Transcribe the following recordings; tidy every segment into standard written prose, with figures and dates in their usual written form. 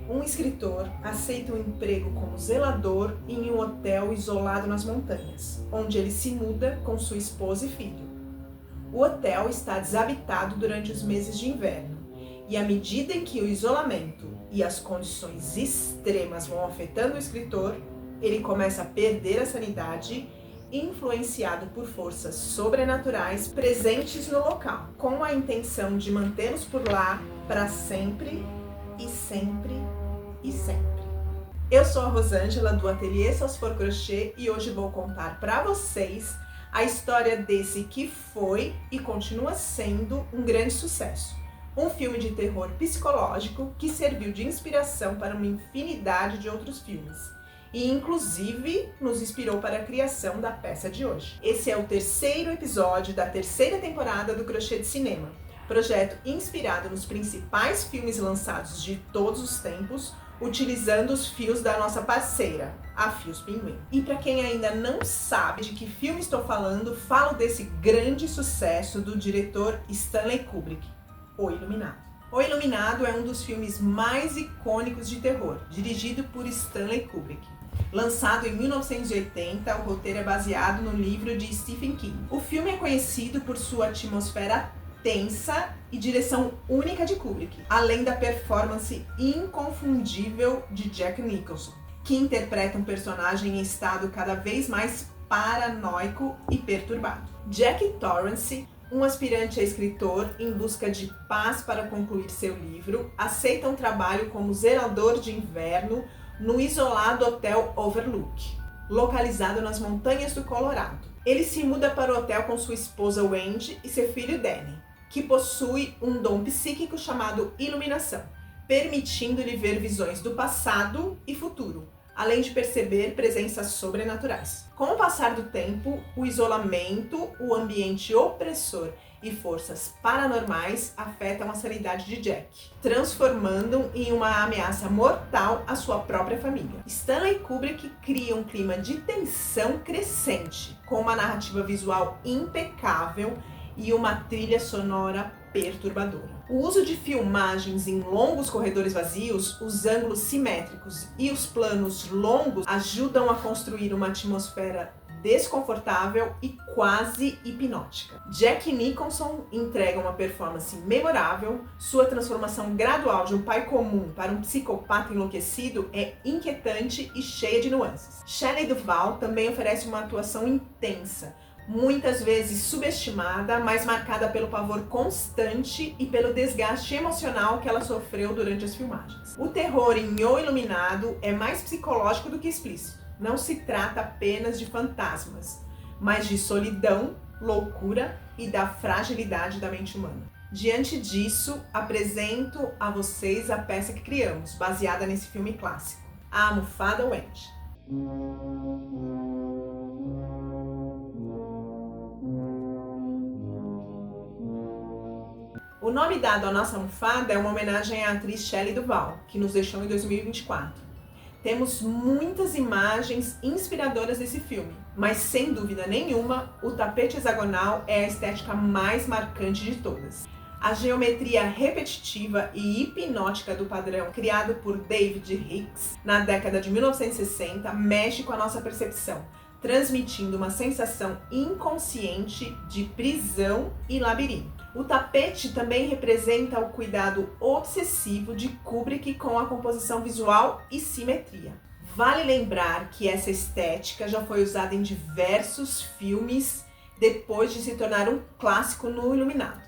Um escritor aceita um emprego como zelador em um hotel isolado nas montanhas, onde ele se muda com sua esposa e filho. O hotel está desabitado durante os meses de inverno, e à medida em que o isolamento e as condições extremas vão afetando o escritor, ele começa a perder a sanidade, influenciado por forças sobrenaturais presentes no local, com a intenção de mantê-los por lá para sempre e sempre e sempre. Eu sou a Rosângela do Ateliê Sosfor Crochê e hoje vou contar para vocês a história desse que foi e continua sendo um grande sucesso. Um filme de terror psicológico que serviu de inspiração para uma infinidade de outros filmes e inclusive nos inspirou para a criação da peça de hoje. Esse é o terceiro episódio da terceira temporada do Crochê de Cinema, projeto inspirado nos principais filmes lançados de todos os tempos, utilizando os fios da nossa parceira, a Fios Pinguim. E para quem ainda não sabe de que filme estou falando, falo desse grande sucesso do diretor Stanley Kubrick, O Iluminado. O Iluminado é um dos filmes mais icônicos de terror, dirigido por Stanley Kubrick. Lançado em 1980, o roteiro é baseado no livro de Stephen King. O filme é conhecido por sua atmosfera tensa e direção única de Kubrick, além da performance inconfundível de Jack Nicholson, que interpreta um personagem em estado cada vez mais paranoico e perturbado. Jack Torrance, um aspirante a escritor em busca de paz para concluir seu livro, aceita um trabalho como zelador de inverno no isolado Hotel Overlook, localizado nas montanhas do Colorado. Ele se muda para o hotel com sua esposa Wendy e seu filho Danny, que possui um dom psíquico chamado iluminação, permitindo-lhe ver visões do passado e futuro, além de perceber presenças sobrenaturais. Com o passar do tempo, o isolamento, o ambiente opressor e forças paranormais afetam a sanidade de Jack, transformando-o em uma ameaça mortal à sua própria família. Stanley Kubrick cria um clima de tensão crescente, com uma narrativa visual impecável e uma trilha sonora perturbadora. O uso de filmagens em longos corredores vazios, os ângulos simétricos e os planos longos ajudam a construir uma atmosfera desconfortável e quase hipnótica. Jack Nicholson entrega uma performance memorável, sua transformação gradual de um pai comum para um psicopata enlouquecido é inquietante e cheia de nuances. Shelley Duvall também oferece uma atuação intensa, muitas vezes subestimada, mas marcada pelo pavor constante e pelo desgaste emocional que ela sofreu durante as filmagens. O terror em O Iluminado é mais psicológico do que explícito. Não se trata apenas de fantasmas, mas de solidão, loucura e da fragilidade da mente humana. Diante disso, apresento a vocês a peça que criamos, baseada nesse filme clássico, A Almofada Wendy. O nome dado à nossa almofada é uma homenagem à atriz Shelley Duvall, que nos deixou em 2024. Temos muitas imagens inspiradoras desse filme, mas sem dúvida nenhuma, o tapete hexagonal é a estética mais marcante de todas. A geometria repetitiva e hipnótica do padrão criado por David Hicks na década de 1960 mexe com a nossa percepção, transmitindo uma sensação inconsciente de prisão e labirinto. O tapete também representa o cuidado obsessivo de Kubrick com a composição visual e simetria. Vale lembrar que essa estética já foi usada em diversos filmes depois de se tornar um clássico no Iluminado.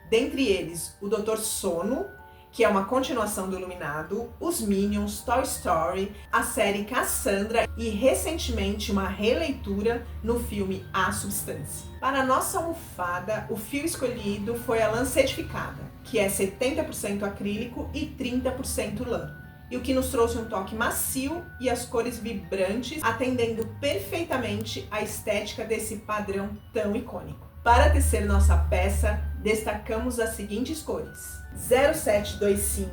Dentre eles, o Dr. Sono, que é uma continuação do Iluminado, os Minions, Toy Story, a série Cassandra e recentemente uma releitura no filme A Substância. Para a nossa almofada, o fio escolhido foi a lã certificada, que é 70% acrílico e 30% lã, e o que nos trouxe um toque macio e as cores vibrantes, atendendo perfeitamente à estética desse padrão tão icônico. Para tecer nossa peça, destacamos as seguintes cores: 0725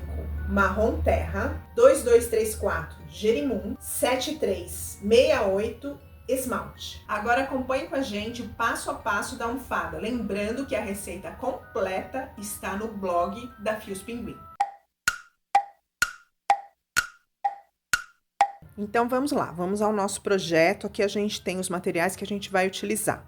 marrom terra, 2234 gerimum, 7368 esmalte. Agora acompanhe com a gente o passo a passo da almofada, lembrando que a receita completa está no blog da Fios Pinguim. Então, vamos lá, vamos ao nosso projeto. Aqui a gente tem os materiais que a gente vai utilizar.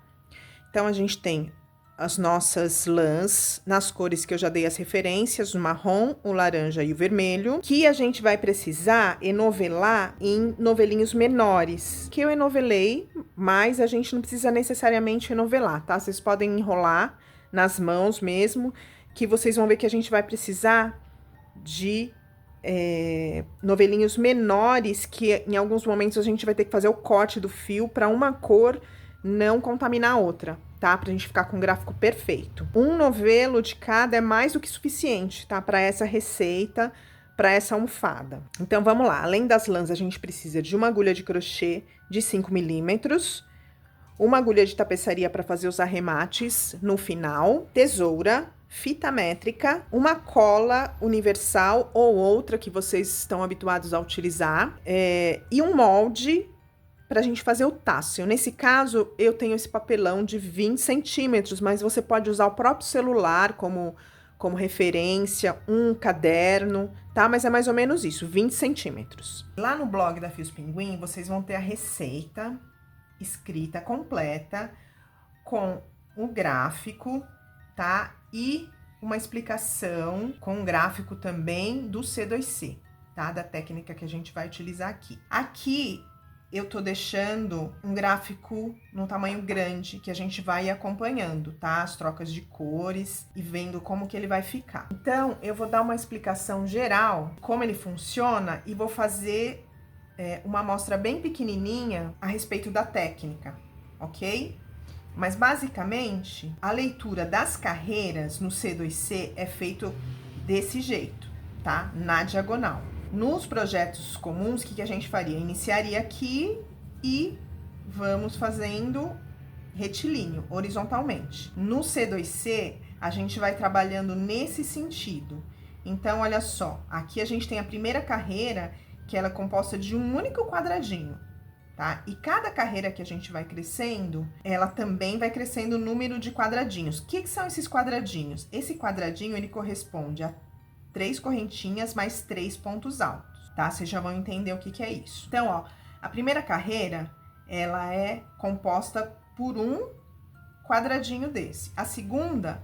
Então, a gente tem as nossas lãs nas cores que eu já dei as referências, o marrom, o laranja e o vermelho, que a gente vai precisar enovelar em novelinhos menores, que eu enovelei, mas a gente não precisa necessariamente enovelar, tá? Vocês podem enrolar nas mãos mesmo, que vocês vão ver que a gente vai precisar de novelinhos menores, que em alguns momentos a gente vai ter que fazer o corte do fio para uma cor não contaminar a outra, tá? Pra gente ficar com um gráfico perfeito. Um novelo de cada é mais do que suficiente, tá? Para essa receita, para essa almofada. Então, vamos lá. Além das lãs, a gente precisa de uma agulha de crochê de 5 milímetros, uma agulha de tapeçaria para fazer os arremates no final, tesoura, fita métrica, uma cola universal ou outra que vocês estão habituados a utilizar, e um molde para a gente fazer o tassel. Nesse caso, eu tenho esse papelão de 20 centímetros, mas você pode usar o próprio celular como referência, um caderno, tá? Mas é mais ou menos isso, 20 centímetros. Lá no blog da Fios Pinguim, vocês vão ter a receita escrita completa, com o gráfico, tá? E uma explicação com um gráfico também do C2C, tá? Da técnica que a gente vai utilizar aqui. Aqui eu tô deixando um gráfico no tamanho grande, que a gente vai acompanhando, tá? As trocas de cores e vendo como que ele vai ficar. Então, eu vou dar uma explicação geral, como ele funciona, e vou fazer uma amostra bem pequenininha a respeito da técnica, ok? Mas, basicamente, a leitura das carreiras no C2C é feito desse jeito, tá? Na diagonal. Nos projetos comuns, o que a gente faria? Iniciaria aqui e vamos fazendo retilíneo, horizontalmente. No C2C, a gente vai trabalhando nesse sentido. Então, olha só, aqui a gente tem a primeira carreira, que ela é composta de um único quadradinho, tá? E cada carreira que a gente vai crescendo, ela também vai crescendo o número de quadradinhos. O que são esses quadradinhos? Esse quadradinho, ele corresponde a 3 correntinhas mais 3 pontos altos, tá? Vocês já vão entender o que é isso. Então, ó, a primeira carreira, ela é composta por um quadradinho desse. A segunda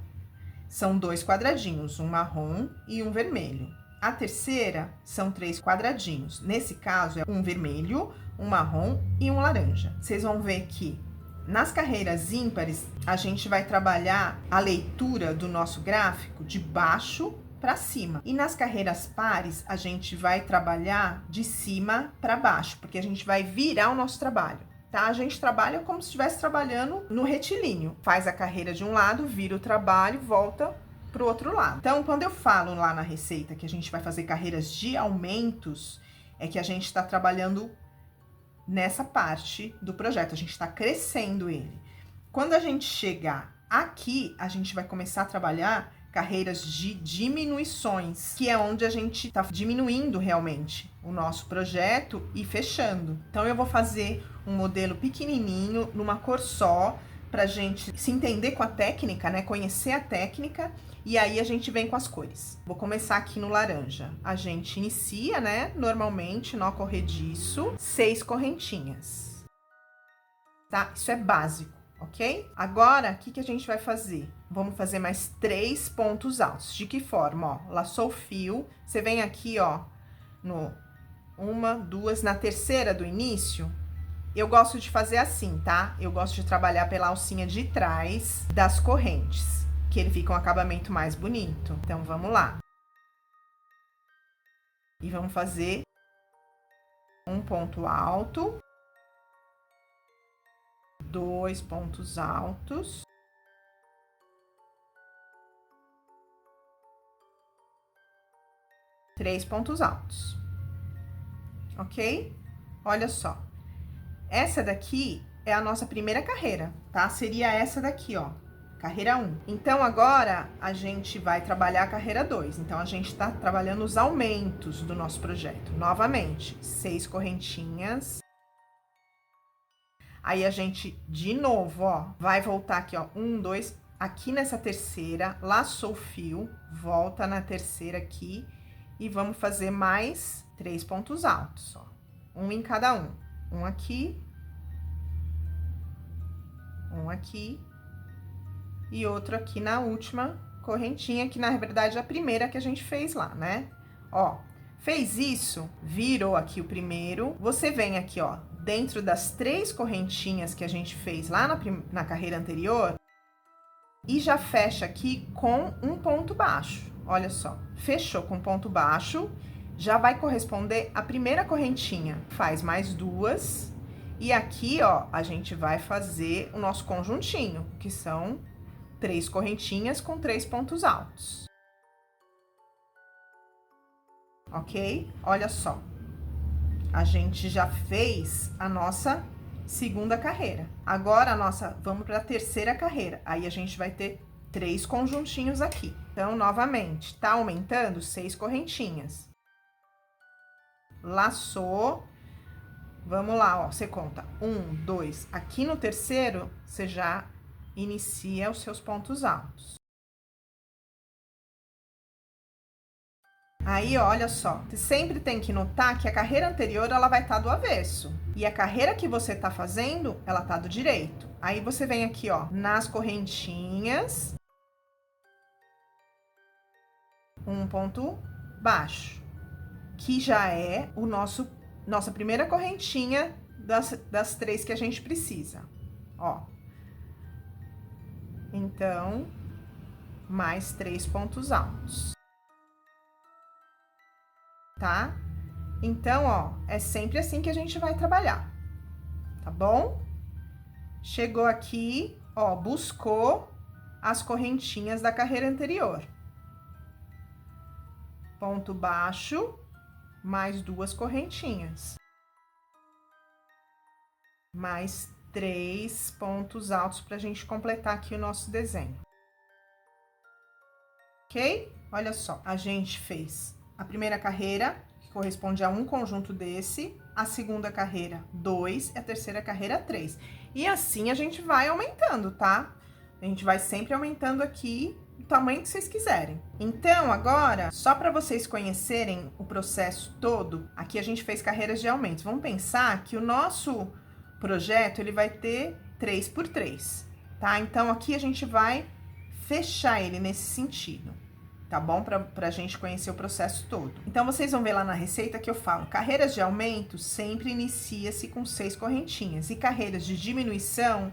são 2 quadradinhos, um marrom e um vermelho. A terceira são 3 quadradinhos. Nesse caso, é um vermelho, um marrom e um laranja. Vocês vão ver que nas carreiras ímpares, a gente vai trabalhar a leitura do nosso gráfico de baixo para cima. E nas carreiras pares, a gente vai trabalhar de cima para baixo, porque a gente vai virar o nosso trabalho, tá? A gente trabalha como se estivesse trabalhando no retilíneo. Faz a carreira de um lado, vira o trabalho, volta pro outro lado. Então, quando eu falo lá na receita que a gente vai fazer carreiras de aumentos, é que a gente está trabalhando nessa parte do projeto, a gente está crescendo ele. Quando a gente chegar aqui, a gente vai começar a trabalhar carreiras de diminuições, que é onde a gente está diminuindo realmente o nosso projeto e fechando. Então, eu vou fazer um modelo pequenininho, numa cor só, pra gente se entender com a técnica, né? Conhecer a técnica, e aí a gente vem com as cores. Vou começar aqui no laranja. A gente inicia, né? Normalmente, nó corrediço, 6 correntinhas. Tá? Isso é básico, ok? Agora, o que a gente vai fazer? Vamos fazer mais 3 pontos altos. De que forma? Ó, laçou o fio, você vem aqui, ó, no 1, 2, na terceira do início. Eu gosto de fazer assim, tá? Eu gosto de trabalhar pela alcinha de trás das correntes, que ele fica um acabamento mais bonito. Então, vamos lá. E vamos fazer um ponto alto, 2 pontos altos, 3 pontos altos, ok? Olha só. Essa daqui é a nossa primeira carreira, tá? Seria essa daqui, ó, carreira 1. Então, agora, a gente vai trabalhar a carreira 2. Então, a gente tá trabalhando os aumentos do nosso projeto. Novamente, 6 correntinhas. Aí, a gente, de novo, ó, vai voltar aqui, ó, 1, 2, aqui nessa terceira, laçou o fio, volta na terceira aqui e vamos fazer mais 3 pontos altos, ó. um em cada um. Um aqui e outro aqui na última correntinha, que na verdade é a primeira que a gente fez lá, né? Ó, fez isso, virou aqui o primeiro, você vem aqui, ó, dentro das 3 correntinhas que a gente fez lá na carreira anterior, e já fecha aqui com um ponto baixo. Olha só, fechou com ponto baixo, já vai corresponder à primeira correntinha. Faz mais 2, e aqui, ó, a gente vai fazer o nosso conjuntinho, que são 3 correntinhas com 3 pontos altos. Ok? Olha só, a gente já fez a nossa segunda carreira. Agora, vamos para a terceira carreira. Aí, a gente vai ter 3 conjuntinhos aqui. Então, novamente, tá aumentando 6 correntinhas. Laçou. Vamos lá, ó, você conta 1, 2. Aqui no terceiro, você já inicia os seus pontos altos. Aí, olha só, você sempre tem que notar que a carreira anterior, ela vai estar do avesso. E a carreira que você tá fazendo, ela tá do direito. Aí, você vem aqui, ó, nas correntinhas, um ponto baixo, que já é o nossa primeira correntinha das 3 que a gente precisa, ó. Então, mais 3 pontos altos. Tá? Então, ó, é sempre assim que a gente vai trabalhar, tá bom? Chegou aqui, ó, buscou as correntinhas da carreira anterior. Ponto baixo, mais 2 correntinhas. Mais 3 pontos altos pra gente completar aqui o nosso desenho. Ok? Olha só, a gente fez a primeira carreira, que corresponde a um conjunto desse, a segunda carreira, 2, e a terceira carreira, 3. E assim a gente vai aumentando, tá? A gente vai sempre aumentando aqui o tamanho que vocês quiserem. Então, agora, só para vocês conhecerem o processo todo, aqui a gente fez carreiras de aumentos. Vamos pensar que o nosso projeto, ele vai ter 3 por 3, tá? Então, aqui a gente vai fechar ele nesse sentido. Tá bom? Pra gente conhecer o processo todo. Então, vocês vão ver lá na receita que eu falo, carreiras de aumento sempre inicia-se com 6 correntinhas, e carreiras de diminuição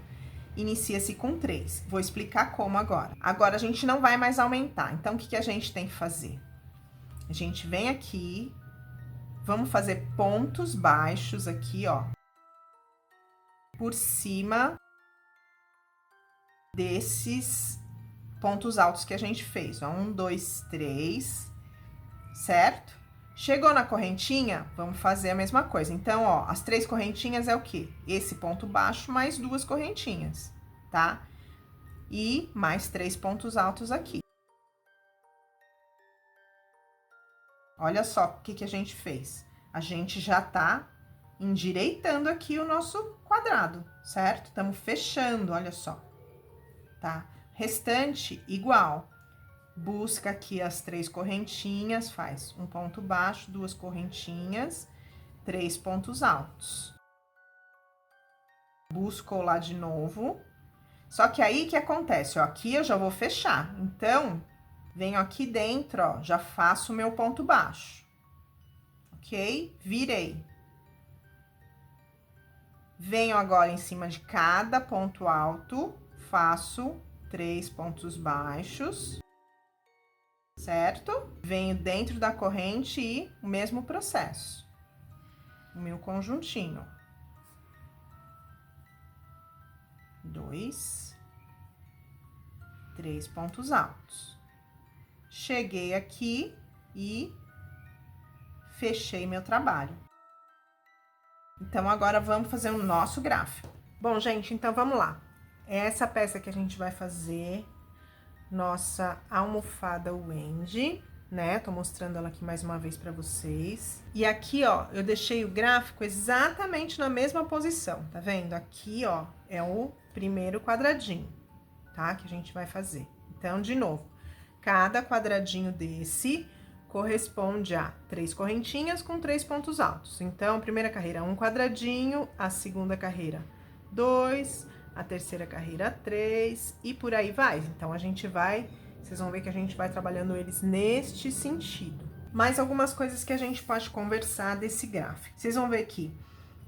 inicia-se com 3. Vou explicar como agora. Agora, a gente não vai mais aumentar, então, o que a gente tem que fazer? A gente vem aqui, vamos fazer pontos baixos aqui, ó, por cima desses pontos altos que a gente fez, ó, 1, 2, 3, certo? Chegou na correntinha, vamos fazer a mesma coisa. Então, ó, as 3 correntinhas é o quê? Esse ponto baixo mais 2 correntinhas, tá? E mais 3 pontos altos aqui. Olha só o que a gente fez. A gente já tá endireitando aqui o nosso quadrado, certo? Estamos fechando, olha só, tá? Restante, igual. Busca aqui as 3 correntinhas, faz um ponto baixo, 2 correntinhas, 3 pontos altos. Buscou lá de novo. Só que aí, o que acontece? Ó, aqui eu já vou fechar. Então, venho aqui dentro, ó, já faço o meu ponto baixo. Ok? Virei. Venho agora em cima de cada ponto alto, faço 3 pontos baixos, certo? Venho dentro da corrente e o mesmo processo. O meu conjuntinho. 2, 3 pontos altos. Cheguei aqui e fechei meu trabalho. Então, agora vamos fazer o nosso gráfico. Bom, gente, então vamos lá. Essa peça que a gente vai fazer, nossa almofada Wendy, né? Tô mostrando ela aqui mais uma vez pra vocês. E aqui, ó, eu deixei o gráfico exatamente na mesma posição, tá vendo? Aqui, ó, é o primeiro quadradinho, tá? Que a gente vai fazer. Então, de novo, cada quadradinho desse corresponde a 3 correntinhas com 3 pontos altos. Então, primeira carreira, 1 quadradinho, a segunda carreira, 2, a terceira carreira, 3, e por aí vai. Então, vocês vão ver que a gente vai trabalhando eles neste sentido. Mais algumas coisas que a gente pode conversar desse gráfico. Vocês vão ver que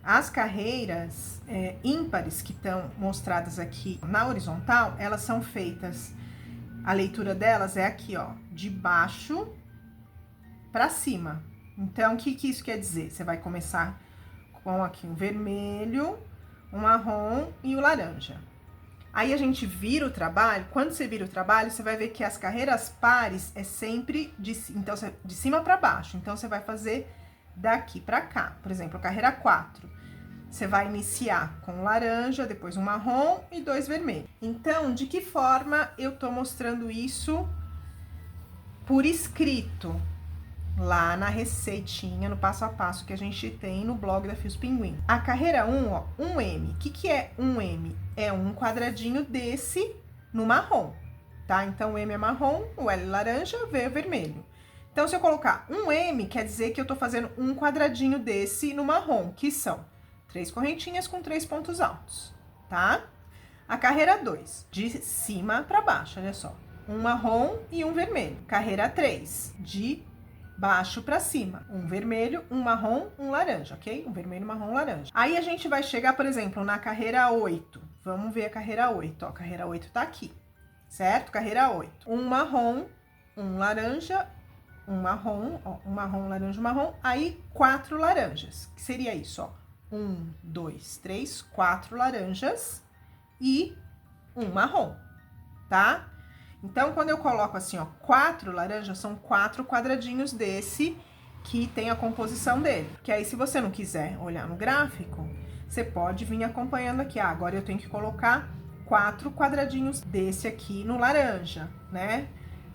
as carreiras ímpares que estão mostradas aqui na horizontal, elas são feitas, a leitura delas é aqui, ó, de baixo para cima. Então, o que isso quer dizer? Você vai começar com aqui um vermelho, um marrom e o laranja. Aí a gente vira o trabalho. Quando você vira o trabalho, você vai ver que as carreiras pares é sempre de cima para baixo. Então, você vai fazer daqui para cá. Por exemplo, a carreira 4. Você vai iniciar com laranja, depois um marrom e 2 vermelhos. Então, de que forma eu tô mostrando isso por escrito? Lá na receitinha, no passo a passo que a gente tem no blog da Fios Pinguim. A carreira 1, ó, 1M. O que é 1M? É um quadradinho desse no marrom, tá? Então, o M é marrom, o L é laranja, o V é vermelho. Então, se eu colocar 1M, quer dizer que eu tô fazendo um quadradinho desse no marrom, que são 3 correntinhas com 3 pontos altos, tá? A carreira 2, de cima para baixo, olha só. Um marrom e um vermelho. Carreira 3, de baixo para cima, um vermelho, um marrom, um laranja, ok? Um vermelho, marrom, laranja. Aí a gente vai chegar, por exemplo, na carreira 8. Vamos ver a carreira 8, ó. A carreira 8 tá aqui, certo? Carreira 8. Um marrom, um laranja, um marrom, ó. Um marrom, laranja, um marrom. Aí, 4 laranjas. Que seria isso, ó. 1, 2, 3, 4 laranjas e um marrom, tá? Então, quando eu coloco assim, ó, 4 laranjas, são 4 quadradinhos desse que tem a composição dele. Que aí, se você não quiser olhar no gráfico, você pode vir acompanhando aqui. Ah, agora eu tenho que colocar 4 quadradinhos desse aqui no laranja, né?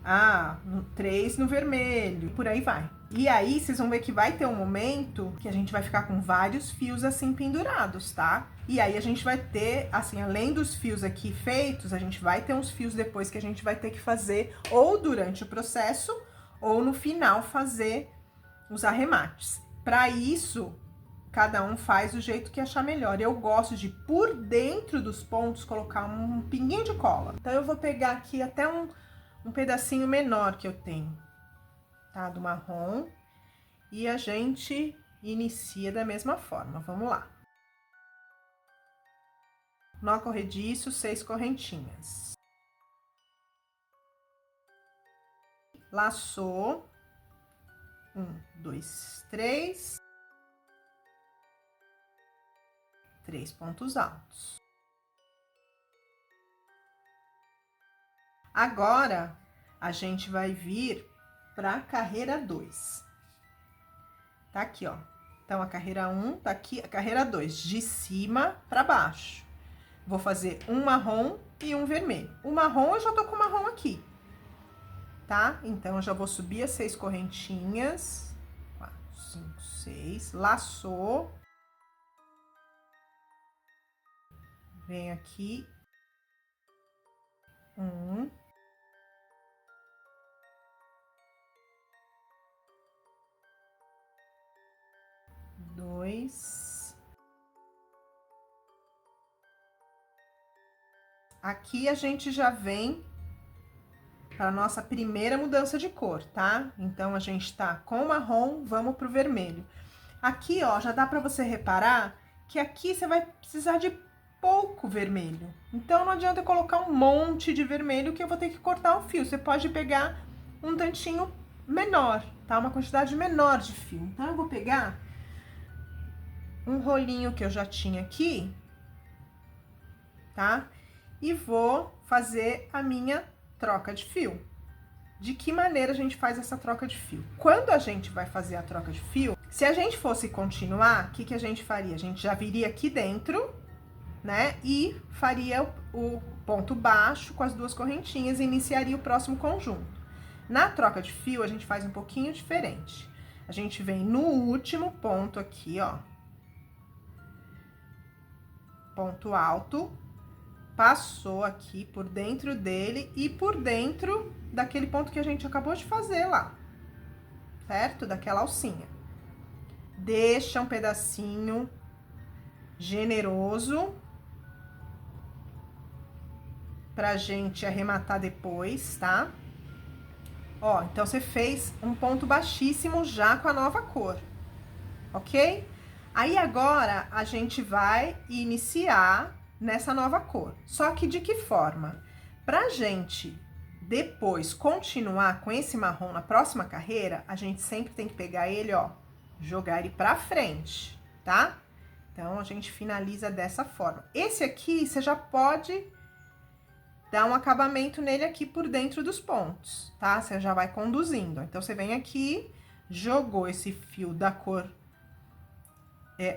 Ah, 3 no vermelho, por aí vai. E aí, vocês vão ver que vai ter um momento que a gente vai ficar com vários fios assim pendurados, tá? E aí, a gente vai ter, assim, além dos fios aqui feitos, a gente vai ter uns fios depois que a gente vai ter que fazer ou durante o processo ou no final fazer os arremates. Para isso, cada um faz do jeito que achar melhor. Eu gosto de, por dentro dos pontos, colocar um pinguinho de cola. Então, eu vou pegar aqui até um pedacinho menor que eu tenho, tá? Do marrom. E a gente inicia da mesma forma. Vamos lá. Nó corrediço, 6 correntinhas. Laçou. 1, 2, 3. 3 pontos altos. Agora, a gente vai vir para a carreira 2. Tá aqui, ó. Então, a carreira 1 tá aqui, a carreira 2, de cima para baixo. Vou fazer um marrom e um vermelho. O marrom, eu já tô com o marrom aqui, tá? Então, eu já vou subir as 6 correntinhas. 4, 5, 6. Laçou. Vem aqui. 1. 2. Aqui a gente já vem para a nossa primeira mudança de cor, tá? Então, a gente tá com o marrom, vamos pro vermelho. Aqui, ó, já dá para você reparar que aqui você vai precisar de pouco vermelho. Então, não adianta eu colocar um monte de vermelho que eu vou ter que cortar o fio. Você pode pegar um tantinho menor, tá? Uma quantidade menor de fio. Então, eu vou pegar um rolinho que eu já tinha aqui, tá? E vou fazer a minha troca de fio. De que maneira a gente faz essa troca de fio? Quando a gente vai fazer a troca de fio, se a gente fosse continuar, o que a gente faria? A gente já viria aqui dentro, né? E faria o ponto baixo com as 2 correntinhas e iniciaria o próximo conjunto. Na troca de fio, a gente faz um pouquinho diferente. A gente vem no último ponto aqui, ó. Ponto alto. Passou aqui por dentro dele e por dentro daquele ponto que a gente acabou de fazer lá. certo? Daquela alcinha. Deixa um pedacinho generoso pra gente arrematar depois, tá? Ó, então você fez um ponto baixíssimo já com a nova cor, ok? Aí agora a gente vai iniciar nessa nova cor. Só que de que forma? Pra gente depois continuar com esse marrom na próxima carreira, a gente sempre tem que pegar ele, ó, jogar ele pra frente, tá? Então, a gente finaliza dessa forma. Esse aqui, você já pode dar um acabamento nele aqui por dentro dos pontos, tá? Você já vai conduzindo. Então, você vem aqui, jogou esse fio da cor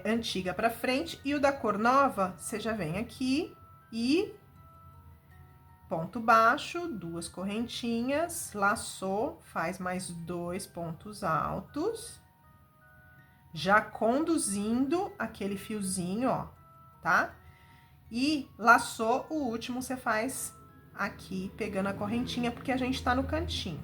antiga pra frente e o da cor nova, você já vem aqui e ponto baixo, 2 correntinhas, laçou, faz mais 2 pontos altos, já conduzindo aquele fiozinho, ó, tá? E laçou, o último você faz aqui, pegando a correntinha, porque a gente tá no cantinho.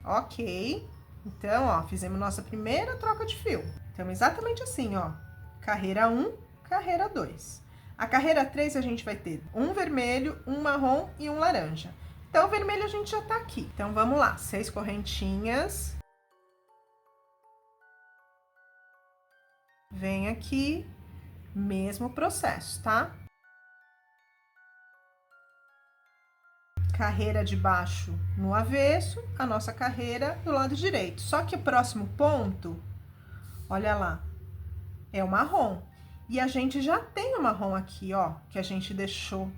Ok, então, ó, fizemos nossa primeira troca de fio. Então, exatamente assim, ó, carreira 1, carreira 2. A carreira 3, a gente vai ter um vermelho, um marrom e um laranja. Então, o vermelho a gente já tá aqui. Então, vamos lá, 6 correntinhas. Vem aqui, mesmo processo, tá? Carreira de baixo no avesso, a nossa carreira do lado direito. Só que o próximo ponto, olha lá, é o marrom. E a gente já tem o marrom aqui, ó, que a gente deixou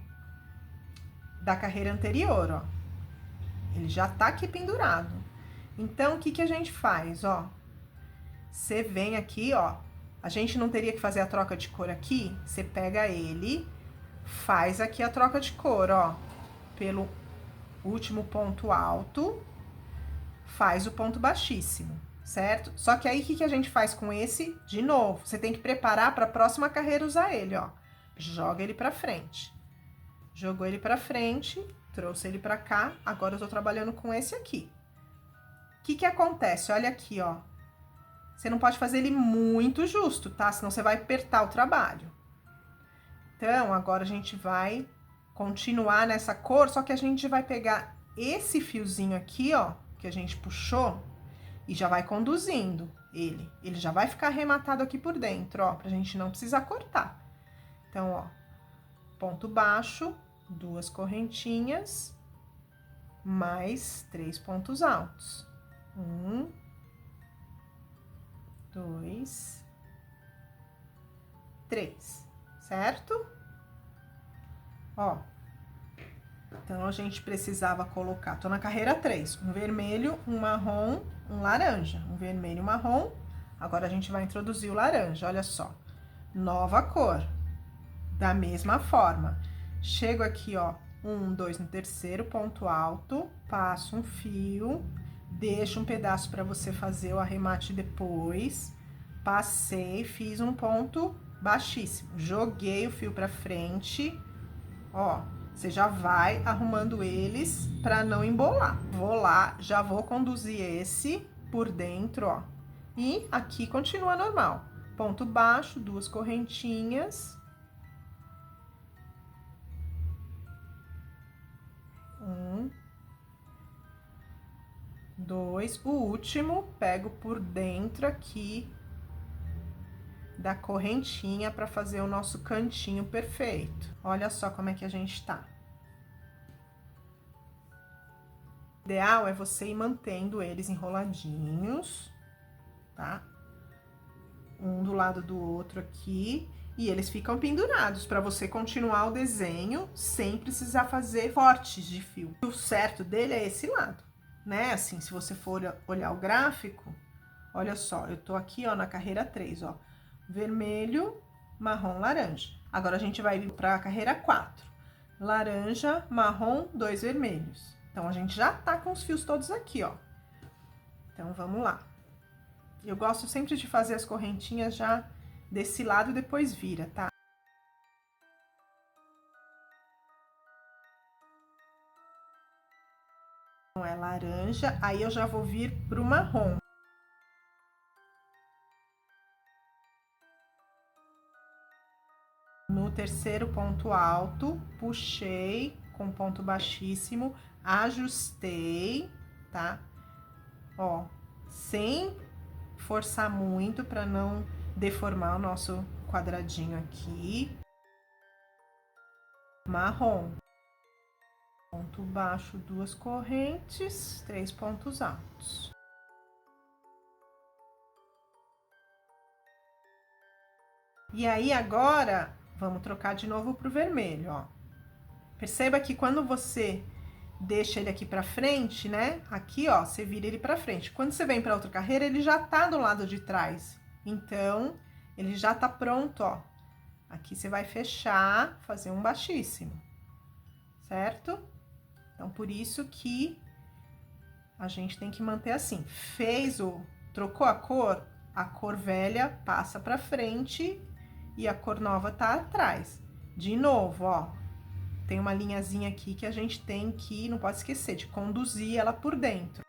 da carreira anterior, ó. Ele já tá aqui pendurado. Então, o que que a gente faz, ó? Você vem aqui, ó, a gente não teria que fazer a troca de cor aqui? Você pega ele, faz aqui a troca de cor, ó, pelo último ponto alto, faz o ponto baixíssimo, certo? Só que aí, o que que a gente faz com esse? De novo, você tem que preparar para a próxima carreira usar ele, ó. Joga ele para frente. Jogou ele para frente, trouxe ele para cá, agora eu tô trabalhando com esse aqui. O que que acontece? Olha aqui, ó. Você não pode fazer ele muito justo, tá? Senão você vai apertar o trabalho. Então, agora a gente vai continuar nessa cor, só que a gente vai pegar esse fiozinho aqui, ó, que a gente puxou, e já vai conduzindo ele. Ele já vai ficar arrematado aqui por dentro, ó, pra gente não precisar cortar. Então, ó, ponto baixo, 2 correntinhas, mais 3 pontos altos. 1, 2, 3, certo? Ó, então, a gente precisava colocar, tô na carreira 3, um vermelho, um marrom, um laranja. Um vermelho, um marrom, agora a gente vai introduzir o laranja, olha só. Nova cor, da mesma forma. Chego aqui, ó, 1, 2 no terceiro ponto alto, passo um fio, deixo um pedaço para você fazer o arremate depois. Passei, fiz um ponto baixíssimo, joguei o fio para frente, ó. Você já vai arrumando eles para não embolar. Vou lá, já vou conduzir esse por dentro, ó. E aqui continua normal. Ponto baixo, 2 correntinhas. 1, 2. O último, pego por dentro aqui da correntinha para fazer o nosso cantinho perfeito. Olha só como é que a gente tá. O ideal é você ir mantendo eles enroladinhos, tá? Um do lado do outro aqui, e eles ficam pendurados para você continuar o desenho sem precisar fazer cortes de fio. O certo dele é esse lado, né? Assim, se você for olhar o gráfico, olha só, eu tô aqui, ó, na carreira 3, ó. Vermelho, marrom, laranja. Agora, a gente vai vir para a carreira 4. Laranja, marrom, 2 vermelhos. Então, a gente já tá com os fios todos aqui, ó. Então, vamos lá. Eu gosto sempre de fazer as correntinhas já desse lado e depois vira, tá? É laranja, aí eu já vou vir pro marrom. No terceiro ponto alto, puxei com ponto baixíssimo, ajustei, tá? Ó, sem forçar muito para não deformar o nosso quadradinho aqui. Marrom. Ponto baixo, 2 correntes, 3 pontos altos. E aí, agora, vamos trocar de novo pro vermelho, ó. Perceba que quando você deixa ele aqui pra frente, né? Aqui, ó, você vira ele pra frente. Quando você vem pra outra carreira, ele já tá do lado de trás. Então, ele já tá pronto, ó. Aqui você vai fechar, fazer um baixíssimo, certo? Então, por isso que a gente tem que manter assim. Trocou a cor velha passa pra frente e a cor nova tá atrás. De novo, ó, tem uma linhazinha aqui que a gente tem que, não pode esquecer, de conduzir ela por dentro.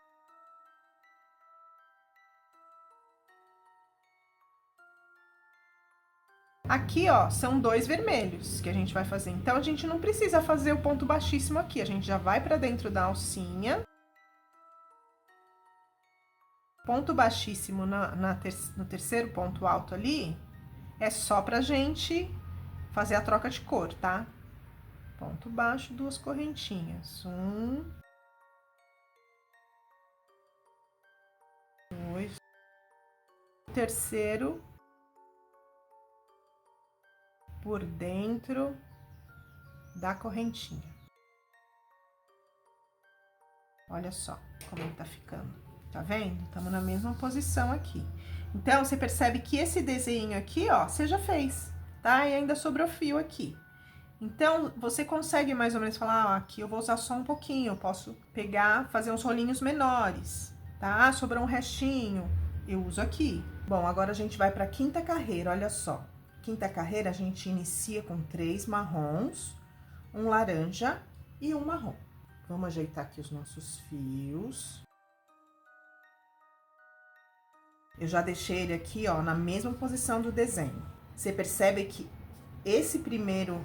Aqui, ó, são 2 vermelhos que a gente vai fazer. Então, a gente não precisa fazer o ponto baixíssimo aqui. A gente já vai pra dentro da alcinha. Ponto baixíssimo no terceiro ponto alto ali, é só pra gente fazer a troca de cor, tá? Ponto baixo, 2 correntinhas. 1, 2. Terceiro por dentro da correntinha. Olha só como ele tá ficando. Tá vendo? Estamos na mesma posição aqui. Então, você percebe que esse desenho aqui, ó, você já fez, tá? E ainda sobrou fio aqui. Então, você consegue mais ou menos falar, ó, aqui eu vou usar só um pouquinho, eu posso pegar, fazer uns rolinhos menores, tá? Sobrou um restinho, eu uso aqui. Bom, agora a gente vai pra quinta carreira, olha só. Quinta carreira, a gente inicia com 3 marrons, um laranja e um marrom. Vamos ajeitar aqui os nossos fios. Eu já deixei ele aqui, ó, na mesma posição do desenho. Você percebe que esse primeiro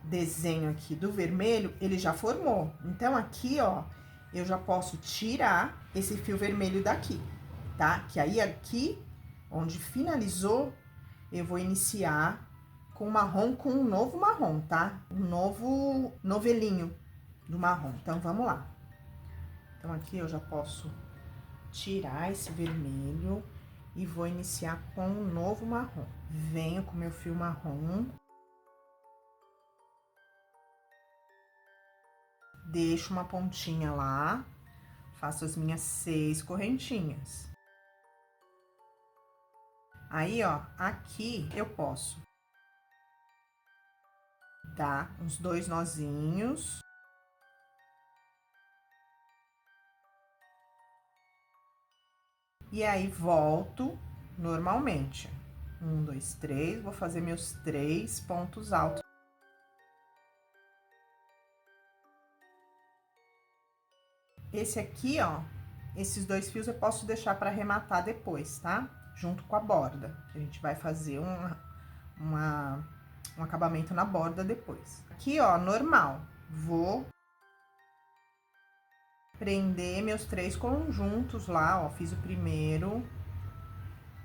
desenho aqui do vermelho, ele já formou. Então, aqui, ó, eu já posso tirar esse fio vermelho daqui, tá? Que aí, aqui, onde finalizou, eu vou iniciar com marrom, com um novo marrom, tá? Um novo novelinho do marrom. Então, vamos lá. Então, aqui eu já posso tirar esse vermelho e vou iniciar com um novo marrom. Venho com meu fio marrom. Deixo uma pontinha lá, faço as minhas 6 correntinhas. Aí, ó, aqui eu posso dar uns 2 nozinhos. E aí, volto normalmente. 1, 2, 3, vou fazer meus 3 pontos altos. Esse aqui, ó, esses 2 fios eu posso deixar para arrematar depois, tá? Junto com a borda. A gente vai fazer um acabamento na borda depois. Aqui, ó, normal. Vou prender meus 3 conjuntos lá, ó. Fiz o primeiro.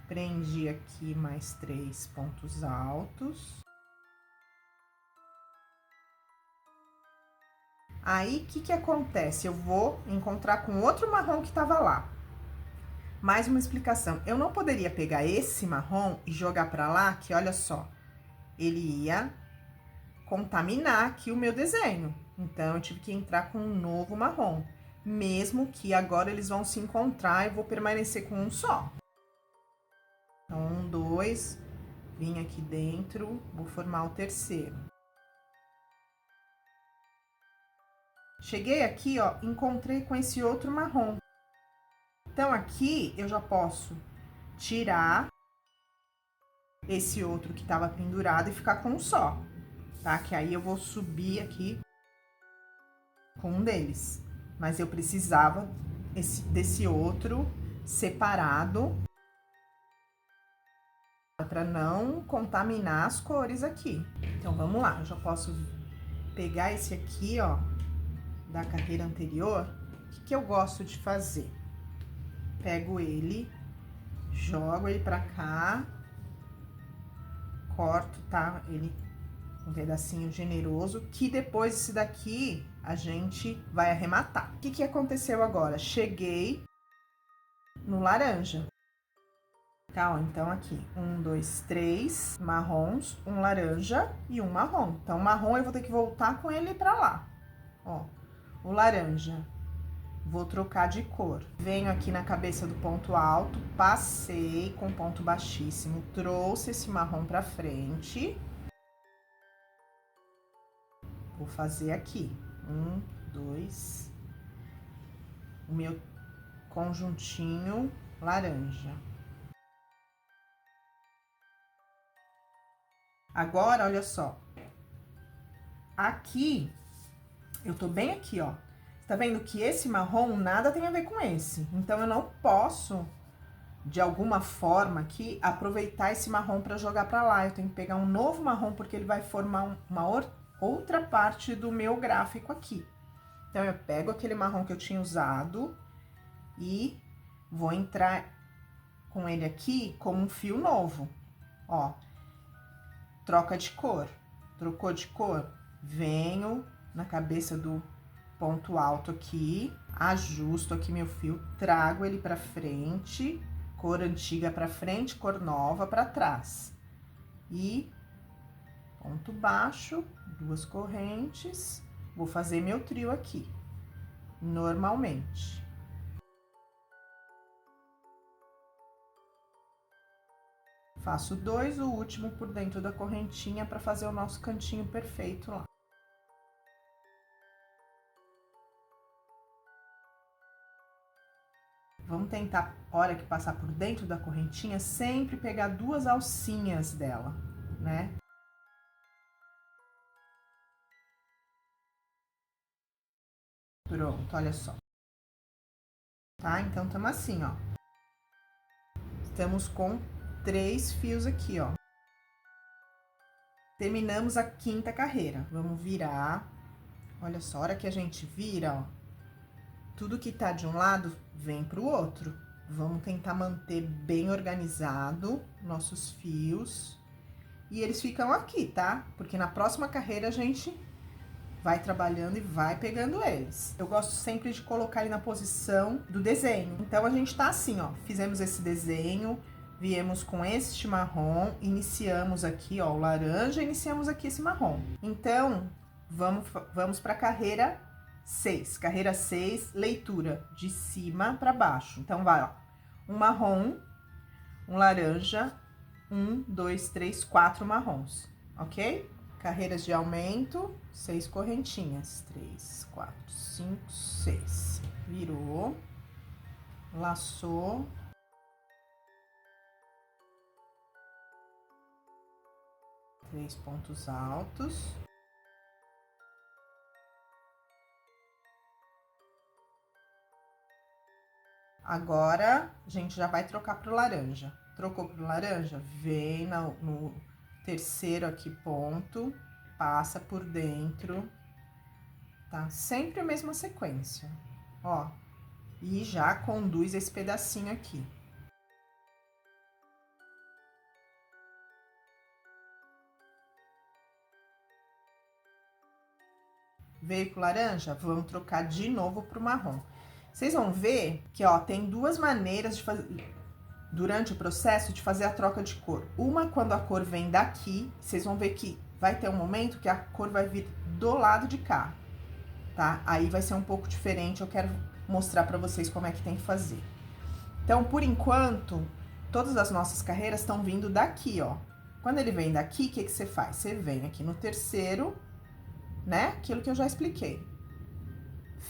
Prendi aqui mais 3 pontos altos. Aí, o que acontece? Eu vou encontrar com outro marrom que tava lá. Mais uma explicação. Eu não poderia pegar esse marrom e jogar pra lá, que olha só, ele ia contaminar aqui o meu desenho. Então, eu tive que entrar com um novo marrom. Mesmo que agora eles vão se encontrar e vou permanecer com um só. Então, 1, 2, vim aqui dentro, vou formar o terceiro. Cheguei aqui, ó, encontrei com esse outro marrom. Então, aqui eu já posso tirar esse outro que tava pendurado e ficar com um só, tá? Que aí eu vou subir aqui com um deles. mas eu precisava desse outro separado para não contaminar as cores aqui. Então, vamos lá, eu já posso pegar esse aqui, ó, da carreira anterior. O que eu gosto de fazer? Pego ele, jogo ele pra cá, corto, tá? Ele um pedacinho generoso, que depois esse daqui a gente vai arrematar. O que aconteceu agora? Cheguei no laranja. Tá, ó, então aqui, 1, 2, 3 marrons, um laranja e um marrom. Então, o marrom eu vou ter que voltar com ele pra lá, ó. O laranja, vou trocar de cor. Venho aqui na cabeça do ponto alto, passei com ponto baixíssimo, trouxe esse marrom pra frente. Vou fazer aqui, 1, 2, o meu conjuntinho laranja. Agora, olha só, aqui, eu tô bem aqui, ó. Tá vendo que esse marrom nada tem a ver com esse. Então, eu não posso, de alguma forma aqui, aproveitar esse marrom pra jogar pra lá. Eu tenho que pegar um novo marrom, porque ele vai formar uma outra parte do meu gráfico aqui. Então, eu pego aquele marrom que eu tinha usado e vou entrar com ele aqui como um fio novo, ó. Troca de cor, trocou de cor, venho na cabeça do ponto alto aqui, ajusto aqui meu fio, trago ele pra frente, cor antiga pra frente, cor nova pra trás. E ponto baixo, 2 correntes, vou fazer meu trio aqui, normalmente. Faço 2, o último por dentro da correntinha para fazer o nosso cantinho perfeito lá. Vamos tentar, hora que passar por dentro da correntinha, sempre pegar 2 alcinhas dela, né? Pronto, olha só. Tá? Então, estamos assim, ó. Estamos com 3 fios aqui, ó. Terminamos a 5ª carreira. Vamos virar. Olha só, a hora que a gente vira, ó, tudo que tá de um lado vem pro outro. Vamos tentar manter bem organizado nossos fios. E eles ficam aqui, tá? Porque na próxima carreira a gente vai trabalhando e vai pegando eles. Eu gosto sempre de colocar ele na posição do desenho. Então, a gente tá assim, ó. Fizemos esse desenho, viemos com este marrom, iniciamos aqui, ó, o laranja, iniciamos aqui esse marrom. Então, vamos pra carreira 6. Carreira 6, leitura de cima pra baixo. Então, vai, ó. Um marrom, um laranja, 1, 2, 3, 4 marrons, ok? Carreiras de aumento, 6 correntinhas. 3, 4, 5, 6. Virou, laçou. Três pontos altos. Agora, a gente já vai trocar pro laranja. Trocou pro laranja? Vem no terceiro aqui ponto, passa por dentro, tá? Sempre a mesma sequência, ó. E já conduz esse pedacinho aqui. Veio com laranja? Vamos trocar de novo pro marrom. Vocês vão ver que, ó, tem 2 maneiras de fazer, durante o processo, de fazer a troca de cor. Uma, quando a cor vem daqui, vocês vão ver que vai ter um momento que a cor vai vir do lado de cá, tá? Aí vai ser um pouco diferente, eu quero mostrar pra vocês como é que tem que fazer. Então, por enquanto, todas as nossas carreiras estão vindo daqui, ó. Quando ele vem daqui, o que você faz? Você vem aqui no terceiro, né? Aquilo que eu já expliquei.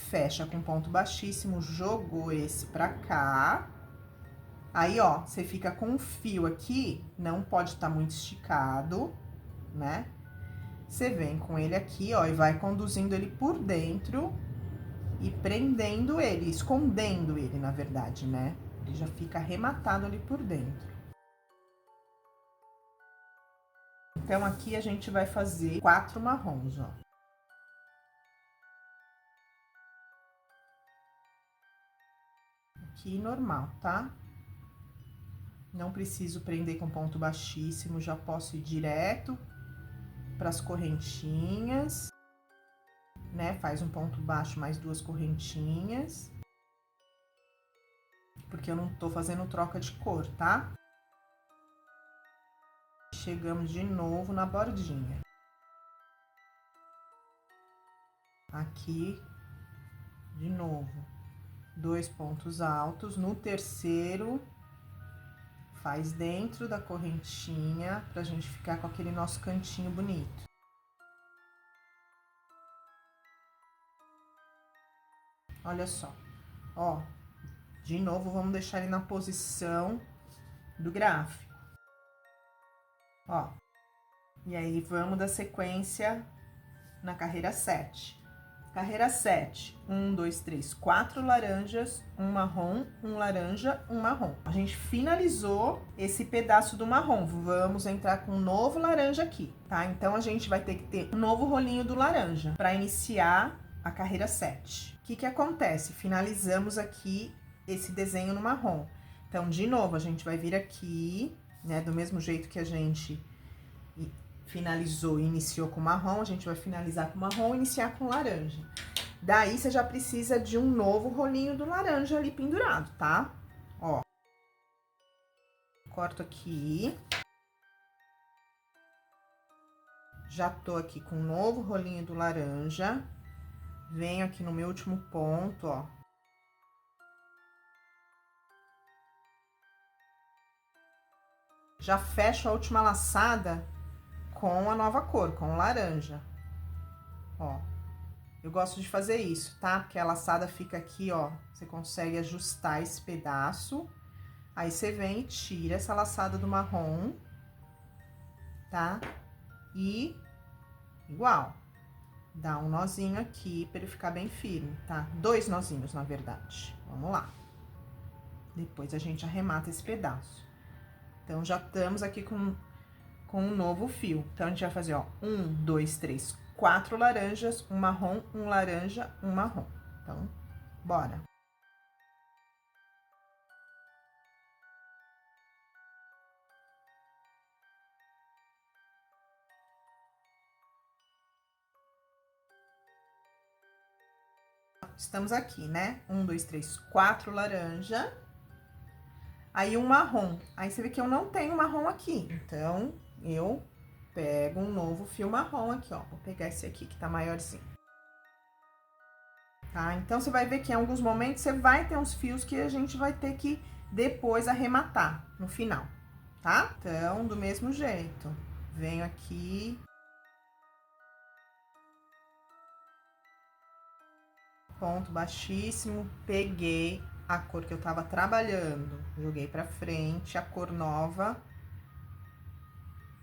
Fecha com ponto baixíssimo, jogou esse pra cá. Aí, ó, você fica com um fio aqui, não pode estar muito esticado, né? Você vem com ele aqui, ó, e vai conduzindo ele por dentro e prendendo ele, escondendo ele, na verdade, né? Ele já fica arrematado ali por dentro. Então, aqui a gente vai fazer 4 marrons, ó. Aqui, normal, tá? Não preciso prender com ponto baixíssimo, já posso ir direto para as correntinhas, né? Faz um ponto baixo, mais 2 correntinhas. Porque eu não tô fazendo troca de cor, tá? Chegamos de novo na bordinha. Aqui, de novo, 2 pontos altos. No terceiro, faz dentro da correntinha, pra gente ficar com aquele nosso cantinho bonito. Olha só, ó, de novo, vamos deixar ele na posição do gráfico. Ó, e aí, vamos da sequência na carreira 7. Carreira 7, 1, 2, 3, 4 laranjas, um marrom, um laranja, um marrom. A gente finalizou esse pedaço do marrom, vamos entrar com um novo laranja aqui, tá? Então, a gente vai ter que ter um novo rolinho do laranja para iniciar a carreira 7. O que que acontece? Finalizamos aqui esse desenho no marrom. Então, de novo, a gente vai vir aqui, né, do mesmo jeito que a gente finalizou e iniciou com marrom, a gente vai finalizar com marrom e iniciar com laranja. Daí, você já precisa de um novo rolinho do laranja ali pendurado, tá? Ó. Corto aqui. Já tô aqui com um novo rolinho do laranja. Venho aqui no meu último ponto, ó. Já fecho a última laçada com a nova cor, com o laranja. Ó, eu gosto de fazer isso, tá? Porque a laçada fica aqui, ó, você consegue ajustar esse pedaço. Aí, você vem e tira essa laçada do marrom, tá? E, igual, dá um nozinho aqui pra ele ficar bem firme, tá? 2 nozinhos, na verdade. Vamos lá. Depois, a gente arremata esse pedaço. Então, já estamos aqui com um novo fio. Então, a gente vai fazer, ó, 1, 2, 3, 4 laranjas, um marrom, um laranja, um marrom. Então, bora. Estamos aqui, né? 1, 2, 3, 4 laranja. Aí, um marrom. Aí, você vê que eu não tenho marrom aqui. Então, eu pego um novo fio marrom aqui, ó. Vou pegar esse aqui que tá maiorzinho. Tá? Então, você vai ver que em alguns momentos você vai ter uns fios que a gente vai ter que depois arrematar no final, tá? Então, do mesmo jeito, venho aqui. Ponto baixíssimo, peguei a cor que eu tava trabalhando, joguei pra frente, a cor nova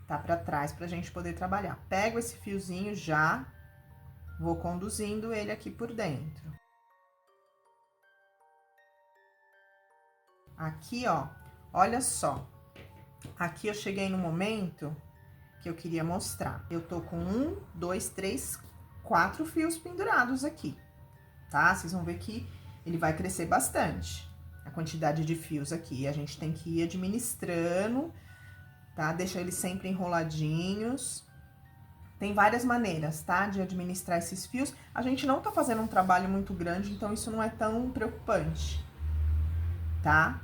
tá pra trás pra gente poder trabalhar. Pego esse fiozinho já, vou conduzindo ele aqui por dentro. Aqui, ó, olha só. Aqui eu cheguei no momento que eu queria mostrar. Eu tô com 1, 2, 3, 4 fios pendurados aqui, tá? Vocês vão ver que ele vai crescer bastante, a quantidade de fios aqui. A gente tem que ir administrando, tá? Deixa eles sempre enroladinhos. Tem várias maneiras, tá? De administrar esses fios. A gente não tá fazendo um trabalho muito grande, então isso não é tão preocupante, tá?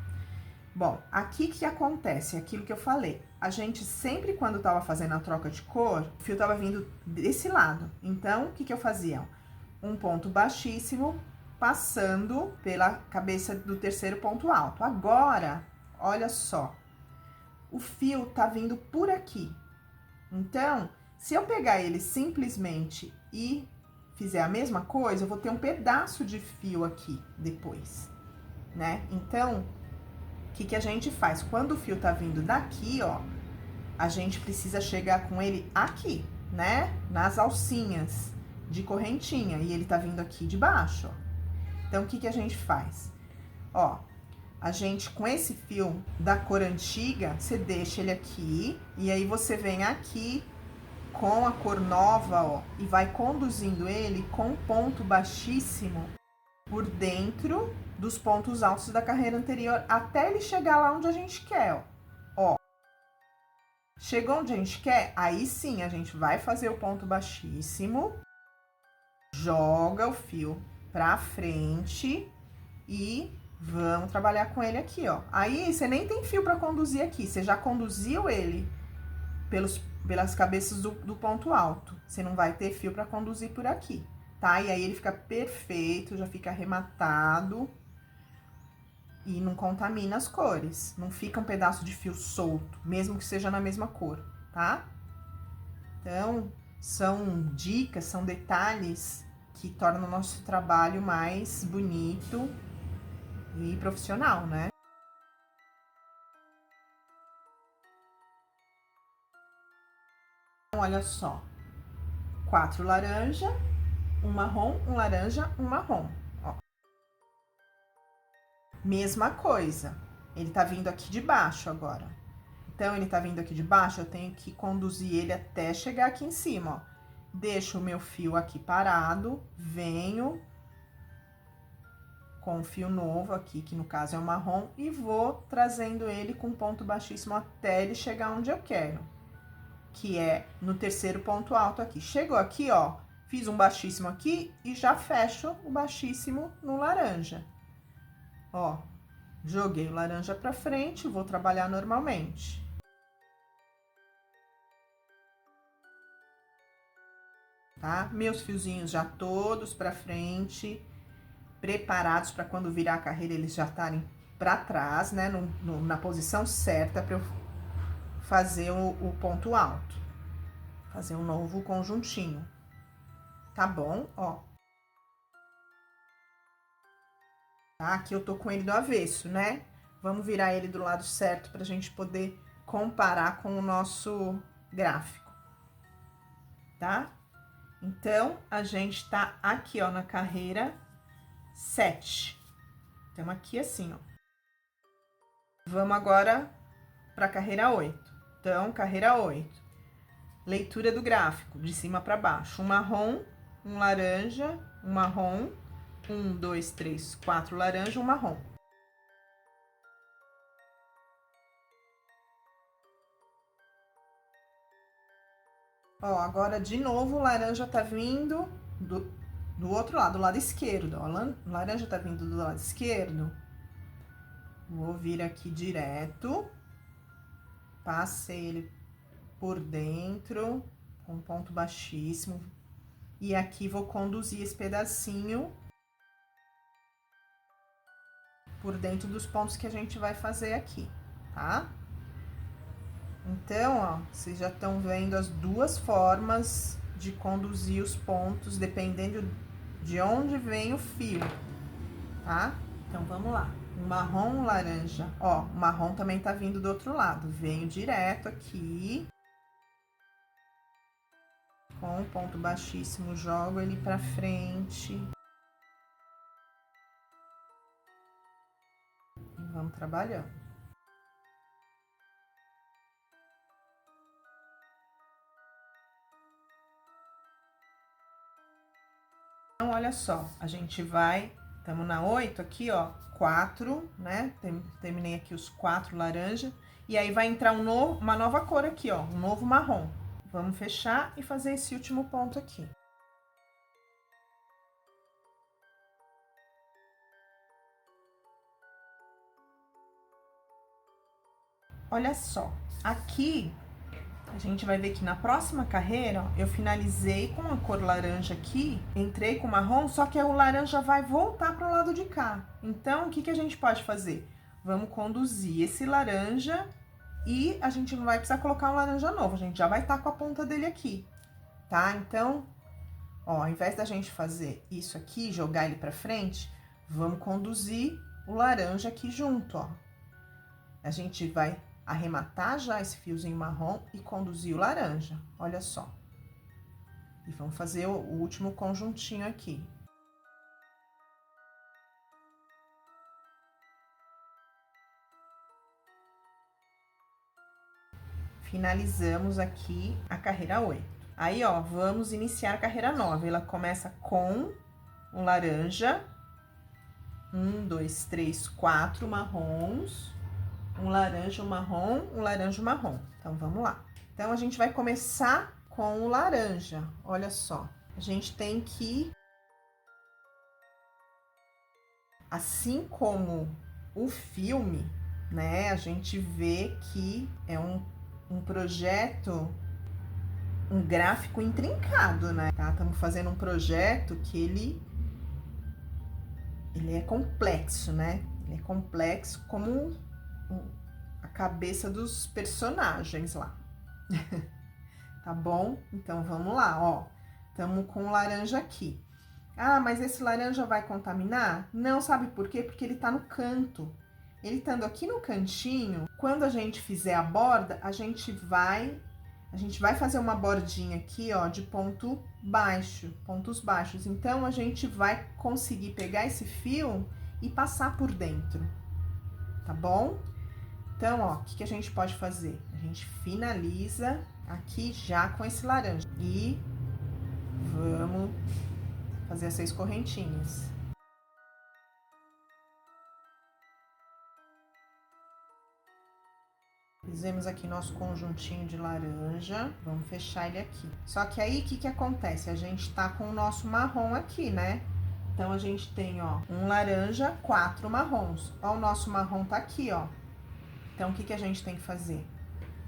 Bom, aqui que acontece, aquilo que eu falei. A gente sempre, quando tava fazendo a troca de cor, o fio tava vindo desse lado. Então, o que que eu fazia? Um ponto baixíssimo, passando pela cabeça do terceiro ponto alto. Agora, olha só, o fio tá vindo por aqui. Então, se eu pegar ele simplesmente e fizer a mesma coisa, eu vou ter um pedaço de fio aqui depois, né? Então, o que que a gente faz? Quando o fio tá vindo daqui, ó, a gente precisa chegar com ele aqui, né? Nas alcinhas de correntinha, e ele tá vindo aqui de baixo, ó. Então, o que a gente faz? Ó, a gente, com esse fio da cor antiga, você deixa ele aqui, e aí você vem aqui com a cor nova, ó, e vai conduzindo ele com ponto baixíssimo por dentro dos pontos altos da carreira anterior, até ele chegar lá onde a gente quer, ó. Ó. Chegou onde a gente quer? Aí sim, a gente vai fazer o ponto baixíssimo, joga o fio pra frente e vamos trabalhar com ele aqui, ó. Aí, você nem tem fio pra conduzir aqui, você já conduziu ele pelas cabeças do ponto alto. Você não vai ter fio pra conduzir por aqui, tá? E aí, ele fica perfeito, já fica arrematado e não contamina as cores. Não fica um pedaço de fio solto, mesmo que seja na mesma cor, tá? Então, são dicas, são detalhes que tornam o nosso trabalho mais bonito e profissional, né? Então, olha só, 4 laranja, um marrom, um laranja, um marrom, ó. Mesma coisa, ele tá vindo aqui de baixo agora. Então, ele tá vindo aqui de baixo, eu tenho que conduzir ele até chegar aqui em cima, ó. Deixo o meu fio aqui parado, venho com o fio novo aqui, que no caso é o marrom, e vou trazendo ele com ponto baixíssimo até ele chegar onde eu quero, que é no terceiro ponto alto aqui. Chegou aqui, ó, fiz um baixíssimo aqui e já fecho o baixíssimo no laranja. Ó, joguei o laranja pra frente, vou trabalhar normalmente. Tá? Meus fiozinhos já todos pra frente, preparados para quando virar a carreira eles já estarem para trás, né, na posição certa para eu fazer o ponto alto, fazer um novo conjuntinho, tá bom? Ó, tá? Aqui eu tô com ele do avesso, né? Vamos virar ele do lado certo pra gente poder comparar com o nosso gráfico, tá? Então, a gente tá aqui, ó, na carreira 7. Estamos aqui assim, ó. Vamos agora para a carreira 8. Então, carreira 8. Leitura do gráfico, de cima para baixo. Um marrom, um laranja, um marrom. 1, 2, 3, 4 laranja, um marrom. Ó, agora de novo o laranja tá vindo do outro lado, do lado esquerdo. Ó, o laranja tá vindo do lado esquerdo. Vou vir aqui direto. Passei ele por dentro, com ponto baixíssimo. E aqui vou conduzir esse pedacinho por dentro dos pontos que a gente vai fazer aqui, tá? Então, ó, vocês já estão vendo as duas formas de conduzir os pontos, dependendo de onde vem o fio, tá? Então, vamos lá. Um marrom, um laranja. Ó, o marrom também tá vindo do outro lado. Venho direto aqui. Com ponto baixíssimo, jogo ele pra frente. E vamos trabalhando. Então, olha só, a gente vai, estamos na 8 aqui, ó, 4, né? Terminei aqui os 4 laranja. E aí, vai entrar uma nova cor aqui, ó, um novo marrom. Vamos fechar e fazer esse último ponto aqui. Olha só, aqui a gente vai ver que na próxima carreira, ó, eu finalizei com a cor laranja aqui, entrei com marrom, só que o laranja vai voltar para o lado de cá. Então, o que a gente pode fazer? Vamos conduzir esse laranja e a gente não vai precisar colocar um laranja novo, a gente já vai estar com a ponta dele aqui, tá? Então, ó, ao invés da gente fazer isso aqui, jogar ele pra frente, vamos conduzir o laranja aqui junto, ó. A gente vai arrematar já esse fiozinho marrom e conduzir o laranja, olha só. E vamos fazer o último conjuntinho aqui. finalizamos aqui a carreira 8. Aí, ó, vamos iniciar a carreira 9. Ela começa com um laranja, 1, 2, 3, 4 marrons, um laranja, um laranja, um marrom. Então, vamos lá. Então, a gente vai começar com o laranja. Olha só, a gente tem que, assim como o filme, né, a gente vê que é um projeto, um gráfico intrincado, né? Tá? Estamos fazendo um projeto que ele é complexo, né? Ele é complexo como a cabeça dos personagens lá. Tá bom? Então, vamos lá, ó. Estamos com o laranja aqui. Ah, mas esse laranja vai contaminar? Não, sabe por quê? Porque ele tá no canto. Ele estando aqui no cantinho, quando a gente fizer a borda, a gente vai fazer uma bordinha aqui, ó, de ponto baixo, pontos baixos. Então, a gente vai conseguir pegar esse fio e passar por dentro, tá bom? Então, ó, o que a gente pode fazer? A gente finaliza aqui já com esse laranja. E vamos fazer as 6 correntinhas. Fizemos aqui nosso conjuntinho de laranja, vamos fechar ele aqui. Só que aí, o que acontece? A gente tá com o nosso marrom aqui, né? Então, a gente tem, ó, um laranja, 4 marrons. Ó, o nosso marrom tá aqui, ó. Então, o que a gente tem que fazer?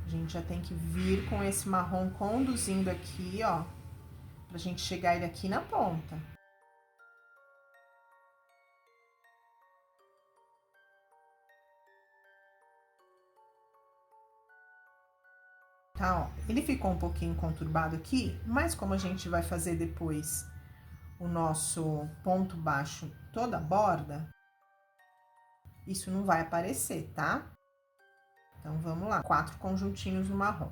A gente já tem que vir com esse marrom conduzindo aqui, ó, pra gente chegar ele aqui na ponta. Tá, ó, ele ficou um pouquinho conturbado aqui, mas como a gente vai fazer depois o nosso ponto baixo toda a borda, isso não vai aparecer, tá? Então, vamos lá, 4 conjuntinhos no marrom.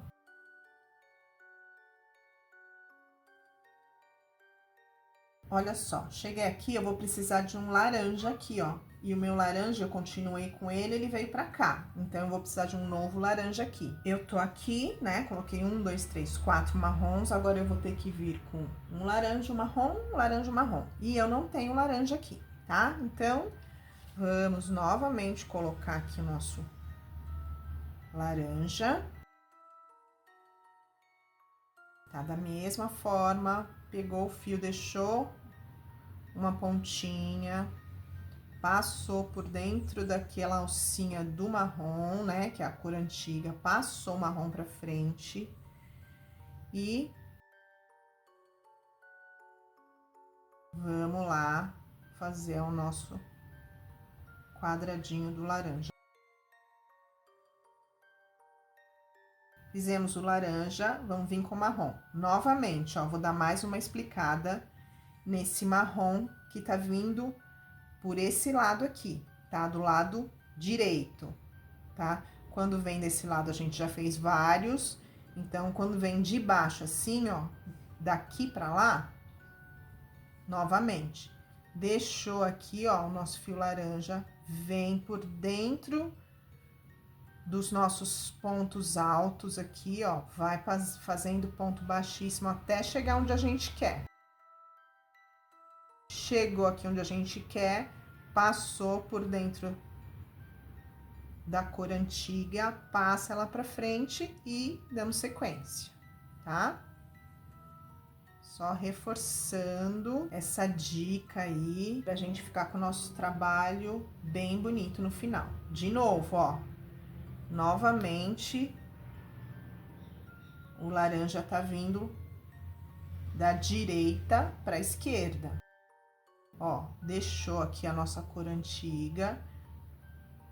Olha só, cheguei aqui, eu vou precisar de um laranja aqui, ó. E o meu laranja, eu continuei com ele, ele veio pra cá. Então, eu vou precisar de um novo laranja aqui. Eu tô aqui, né, coloquei 1, 2, 3, 4 marrons. Agora, eu vou ter que vir com um laranja, um laranja, um marrom. E eu não tenho laranja aqui, tá? Então, vamos novamente colocar aqui o nosso laranja. Tá? Da mesma forma, pegou o fio, deixou uma pontinha, passou por dentro daquela alcinha do marrom, né, que é a cor antiga, passou o marrom pra frente e vamos lá fazer o nosso quadradinho do laranja. Fizemos o laranja, vamos vir com o marrom. Novamente, ó, vou dar mais uma explicada nesse marrom que tá vindo por esse lado aqui, tá? Do lado direito, tá? Quando vem desse lado, a gente já fez vários. Então, quando vem de baixo assim, ó, daqui pra lá, novamente, deixou aqui, ó, o nosso fio laranja, vem por dentro dos nossos pontos altos aqui, ó, vai fazendo ponto baixíssimo até chegar onde a gente quer. Chegou aqui onde a gente quer, passou por dentro da cor antiga, passa ela pra frente e damos sequência, tá? Só reforçando essa dica aí, pra gente ficar com o nosso trabalho bem bonito no final. De novo, ó, novamente, o laranja tá vindo da direita pra esquerda. Ó, deixou aqui a nossa cor antiga,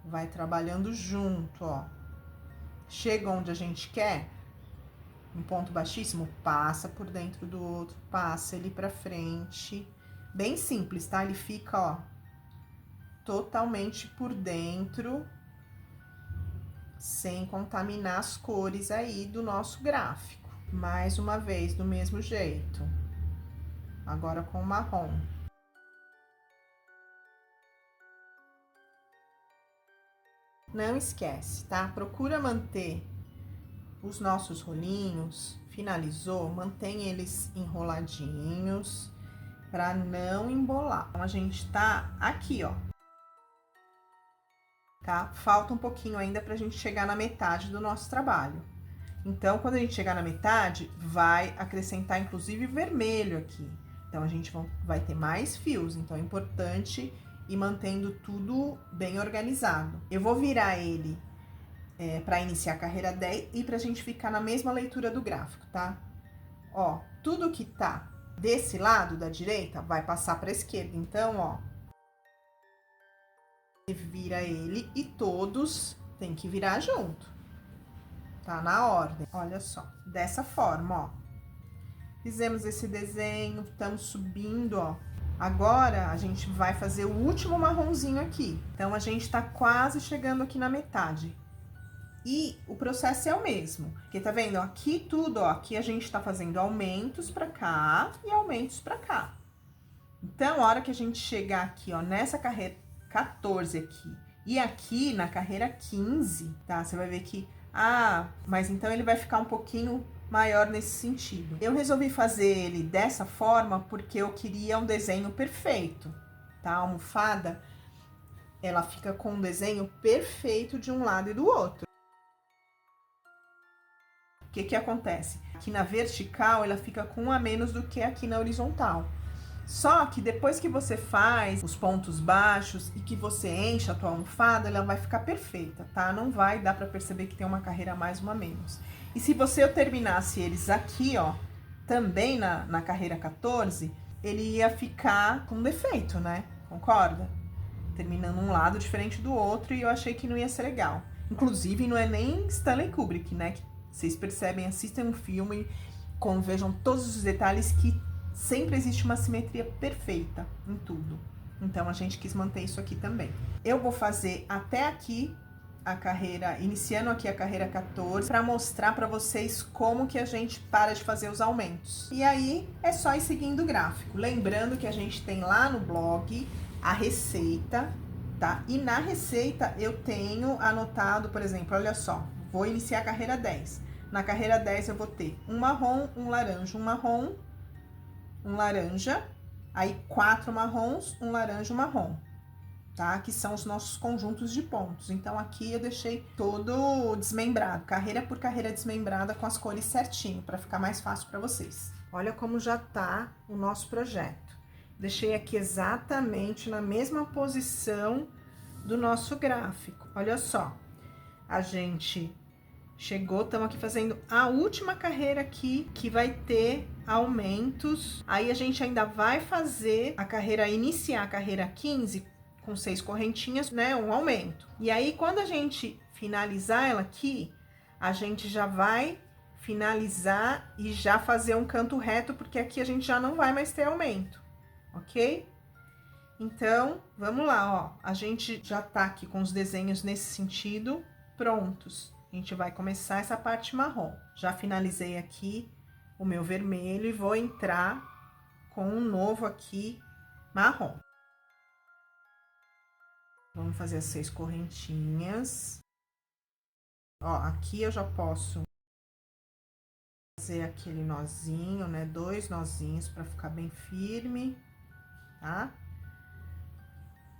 vai trabalhando junto, ó. Chega onde a gente quer, um ponto baixíssimo, passa por dentro do outro, passa ele pra frente. Bem simples, tá? Ele fica, ó, totalmente por dentro, sem contaminar as cores aí do nosso gráfico. Mais uma vez, do mesmo jeito. Agora com o marrom. Não esquece, tá? Procura manter os nossos rolinhos, finalizou, mantém eles enroladinhos para não embolar. Então, a gente tá aqui, ó. Tá? Falta um pouquinho ainda pra gente chegar na metade do nosso trabalho. Então, quando a gente chegar na metade, vai acrescentar inclusive vermelho aqui. Então, a gente vai ter mais fios, então é importante ir mantendo tudo bem organizado. Eu vou virar ele para iniciar a carreira 10 e pra gente ficar na mesma leitura do gráfico, tá? Ó, tudo que tá desse lado da direita vai passar pra esquerda. Então, ó, vira ele e todos tem que virar junto. Tá na ordem. Olha só, dessa forma, ó. Fizemos esse desenho, estamos subindo, ó. Agora, a gente vai fazer o último marronzinho aqui. Então, a gente tá quase chegando aqui na metade. E o processo é o mesmo. Porque tá vendo? Aqui tudo, ó. Aqui a gente tá fazendo aumentos pra cá e aumentos pra cá. Então, a hora que a gente chegar aqui, ó, nessa carreira 14 aqui, e aqui na carreira 15, tá? Você vai ver que, mas então ele vai ficar um pouquinho maior nesse sentido. Eu resolvi fazer ele dessa forma porque eu queria um desenho perfeito, tá? A almofada, ela fica com um desenho perfeito de um lado e do outro. O que que acontece? Aqui na vertical, ela fica com um a menos do que aqui na horizontal. Só que depois que você faz os pontos baixos e que você enche a tua almofada, ela vai ficar perfeita, tá? Não vai dar pra perceber que tem uma carreira a mais, uma a menos. E se você terminasse eles aqui, ó, também na carreira 14, ele ia ficar com defeito, né? Concorda? Terminando um lado diferente do outro e eu achei que não ia ser legal. Inclusive, não é nem Stanley Kubrick, né? Que vocês percebem, assistem um filme, vejam todos os detalhes que sempre existe uma simetria perfeita em tudo. Então, a gente quis manter isso aqui também. Eu vou fazer até aqui a carreira, iniciando aqui a carreira 14, para mostrar para vocês como que a gente para de fazer os aumentos. E aí, é só ir seguindo o gráfico. Lembrando que a gente tem lá no blog a receita, tá? E na receita eu tenho anotado, por exemplo, olha só, vou iniciar a carreira 10. Na carreira 10 eu vou ter um marrom, um laranja, um marrom, um laranja, aí 4 marrons, um laranja, um marrom, tá? Que são os nossos conjuntos de pontos. Então, aqui eu deixei todo desmembrado, carreira por carreira desmembrada com as cores certinho, para ficar mais fácil para vocês. Olha como já tá o nosso projeto. Deixei aqui exatamente na mesma posição do nosso gráfico. Olha só, a gente chegou, estamos aqui fazendo a última carreira aqui, que vai ter aumentos. Aí, a gente ainda vai fazer a carreira, iniciar a carreira 15 com 6 correntinhas, né? Um aumento. E aí, quando a gente finalizar ela aqui, a gente já vai finalizar e já fazer um canto reto, porque aqui a gente já não vai mais ter aumento, ok? Então, vamos lá, ó. A gente já tá aqui com os desenhos nesse sentido prontos. A gente vai começar essa parte marrom. Já finalizei aqui o meu vermelho e vou entrar com um novo aqui marrom. Vamos fazer as 6 correntinhas. Ó, aqui eu já posso fazer aquele nozinho, né? 2 nozinhos para ficar bem firme, tá?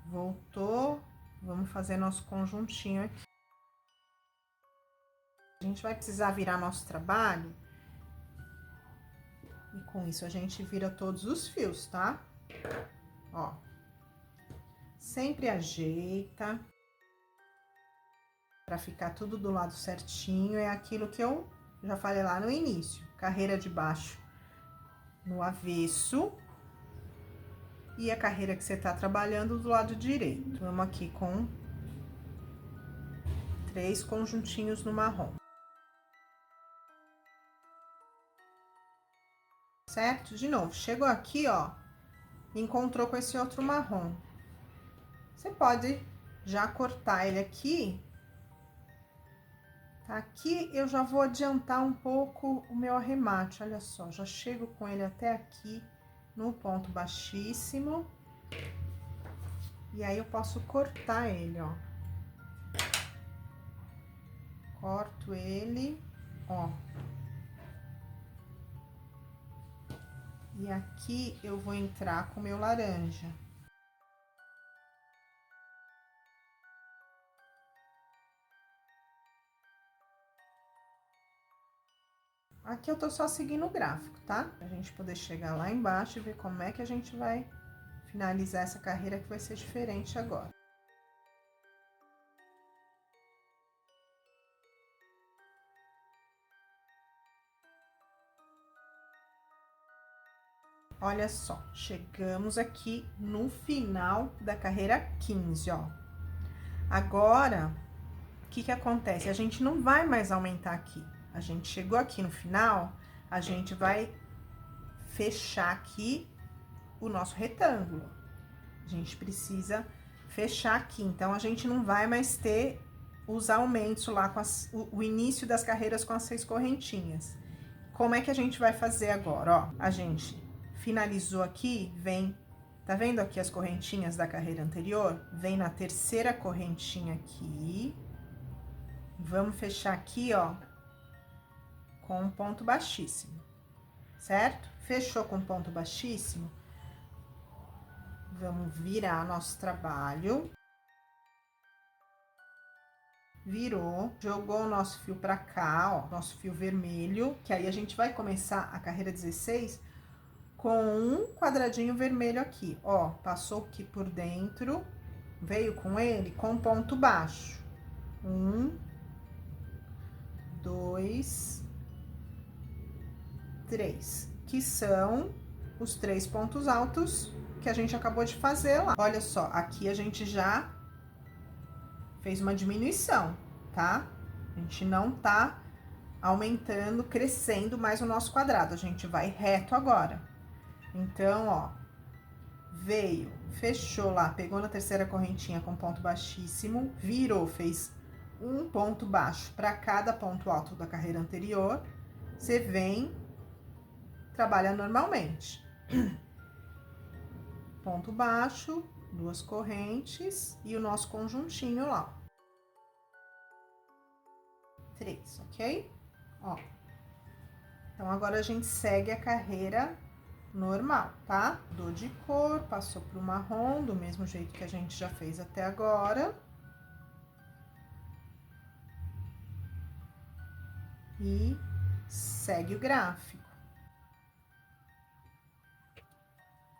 Voltou. Vamos fazer nosso conjuntinho aqui. A gente vai precisar virar nosso trabalho. E com isso a gente vira todos os fios, tá? Ó. Sempre ajeita. Pra ficar tudo do lado certinho. É aquilo que eu já falei lá no início. Carreira de baixo no avesso. E a carreira que você tá trabalhando do lado direito. Vamos aqui com 3 conjuntinhos no marrom. Certo? De novo, chegou aqui, ó, encontrou com esse outro marrom. Você pode já cortar ele aqui. Tá? Aqui eu já vou adiantar um pouco o meu arremate, olha só. Já chego com ele até aqui, no ponto baixíssimo. E aí, eu posso cortar ele, ó. Corto ele ó. E aqui eu vou entrar com o meu laranja. Aqui eu tô só seguindo o gráfico, tá? Pra gente poder chegar lá embaixo e ver como é que a gente vai finalizar essa carreira que vai ser diferente agora. Olha só, chegamos aqui no final da carreira 15, ó. Agora, o que que acontece? A gente não vai mais aumentar aqui. A gente chegou aqui no final, a gente vai fechar aqui o nosso retângulo. A gente precisa fechar aqui, então, a gente não vai mais ter os aumentos lá com o início das carreiras com as 6 correntinhas. Como é que a gente vai fazer agora, ó? A gente finalizou aqui, vem, tá vendo aqui as correntinhas da carreira anterior? Vem na terceira correntinha aqui, vamos fechar aqui, ó, com um ponto baixíssimo, certo? Fechou com ponto baixíssimo, vamos virar nosso trabalho. Virou, jogou o nosso fio pra cá, ó, nosso fio vermelho, que aí a gente vai começar a carreira 16 com um quadradinho vermelho aqui, ó, passou aqui por dentro, veio com ele com ponto baixo. 1, 2, 3, que são os 3 pontos altos que a gente acabou de fazer lá. Olha só, aqui a gente já fez uma diminuição, tá? A gente não tá aumentando, crescendo mais o nosso quadrado, a gente vai reto agora. Então, ó, veio, fechou lá, pegou na terceira correntinha com ponto baixíssimo, virou, fez um ponto baixo para cada ponto alto da carreira anterior, você vem, trabalha normalmente. Ponto baixo, 2 correntes e o nosso conjuntinho lá. 3, ok? Ó. Então, agora a gente segue a carreira normal, tá? Mudou de cor, passou pro marrom, do mesmo jeito que a gente já fez até agora. E segue o gráfico.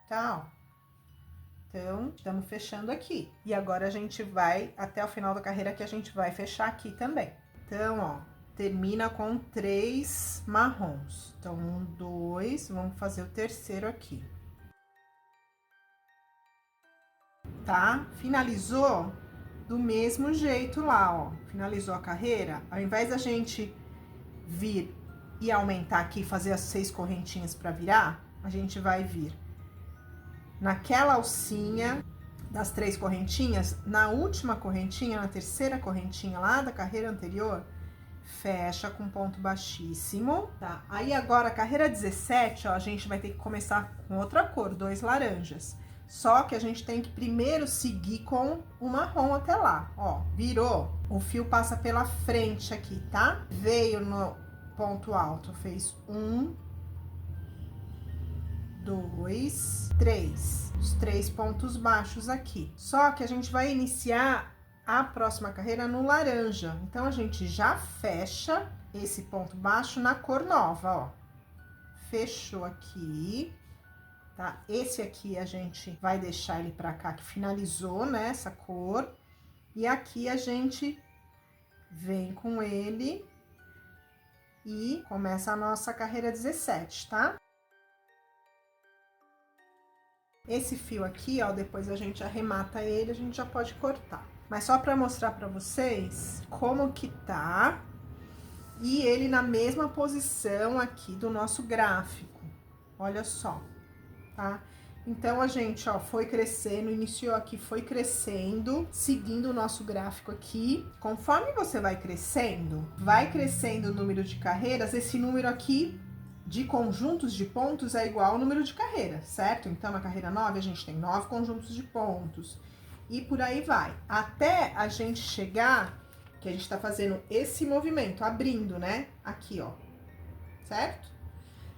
Tá, ó. Então, estamos fechando aqui. E agora a gente vai até o final da carreira que a gente vai fechar aqui também. Então, ó, termina com 3 marrons. Então, 1, 2, vamos fazer o terceiro aqui. Tá? Finalizou do mesmo jeito lá, ó. Finalizou a carreira. Ao invés da gente vir e aumentar aqui, fazer as 6 correntinhas para virar, a gente vai vir naquela alcinha das 3 correntinhas, na última correntinha, na terceira correntinha lá da carreira anterior, fecha com ponto baixíssimo, tá? Aí agora, a carreira 17, ó, a gente vai ter que começar com outra cor, 2 laranjas. Só que a gente tem que primeiro seguir com o marrom até lá, ó. Virou, o fio passa pela frente aqui, tá? Veio no ponto alto, fez 1, 2, 3, os 3 pontos baixos aqui. Só que a gente vai iniciar a próxima carreira no laranja. Então, a gente já fecha esse ponto baixo na cor nova, ó. Fechou aqui, tá? Esse aqui a gente vai deixar ele pra cá, que finalizou, né, essa cor. E aqui a gente vem com ele e começa a nossa carreira 17, tá? Esse fio aqui, ó, depois a gente arremata ele, a gente já pode cortar. Mas só pra mostrar pra vocês como que tá, e ele na mesma posição aqui do nosso gráfico. Olha só, tá? Então, a gente, ó, foi crescendo, iniciou aqui, foi crescendo, seguindo o nosso gráfico aqui. Conforme você vai crescendo o número de carreiras, esse número aqui de conjuntos de pontos é igual ao número de carreiras, certo? Então, na carreira 9, a gente tem 9 conjuntos de pontos. E por aí vai, até a gente chegar Que a gente tá fazendo esse movimento, abrindo, né? Aqui, ó, certo?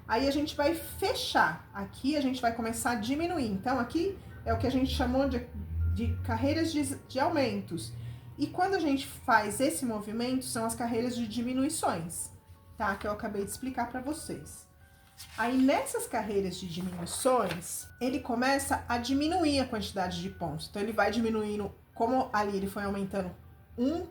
Aí a gente vai fechar, aqui a gente vai começar a diminuir. Então, aqui é o que a gente chamou de carreiras de aumentos. E quando a gente faz esse movimento, são as carreiras de diminuições, tá? Que eu acabei de explicar pra vocês. Aí, nessas carreiras de diminuições, ele começa a diminuir a quantidade de pontos. Então, ele vai diminuindo, como ali ele foi aumentando um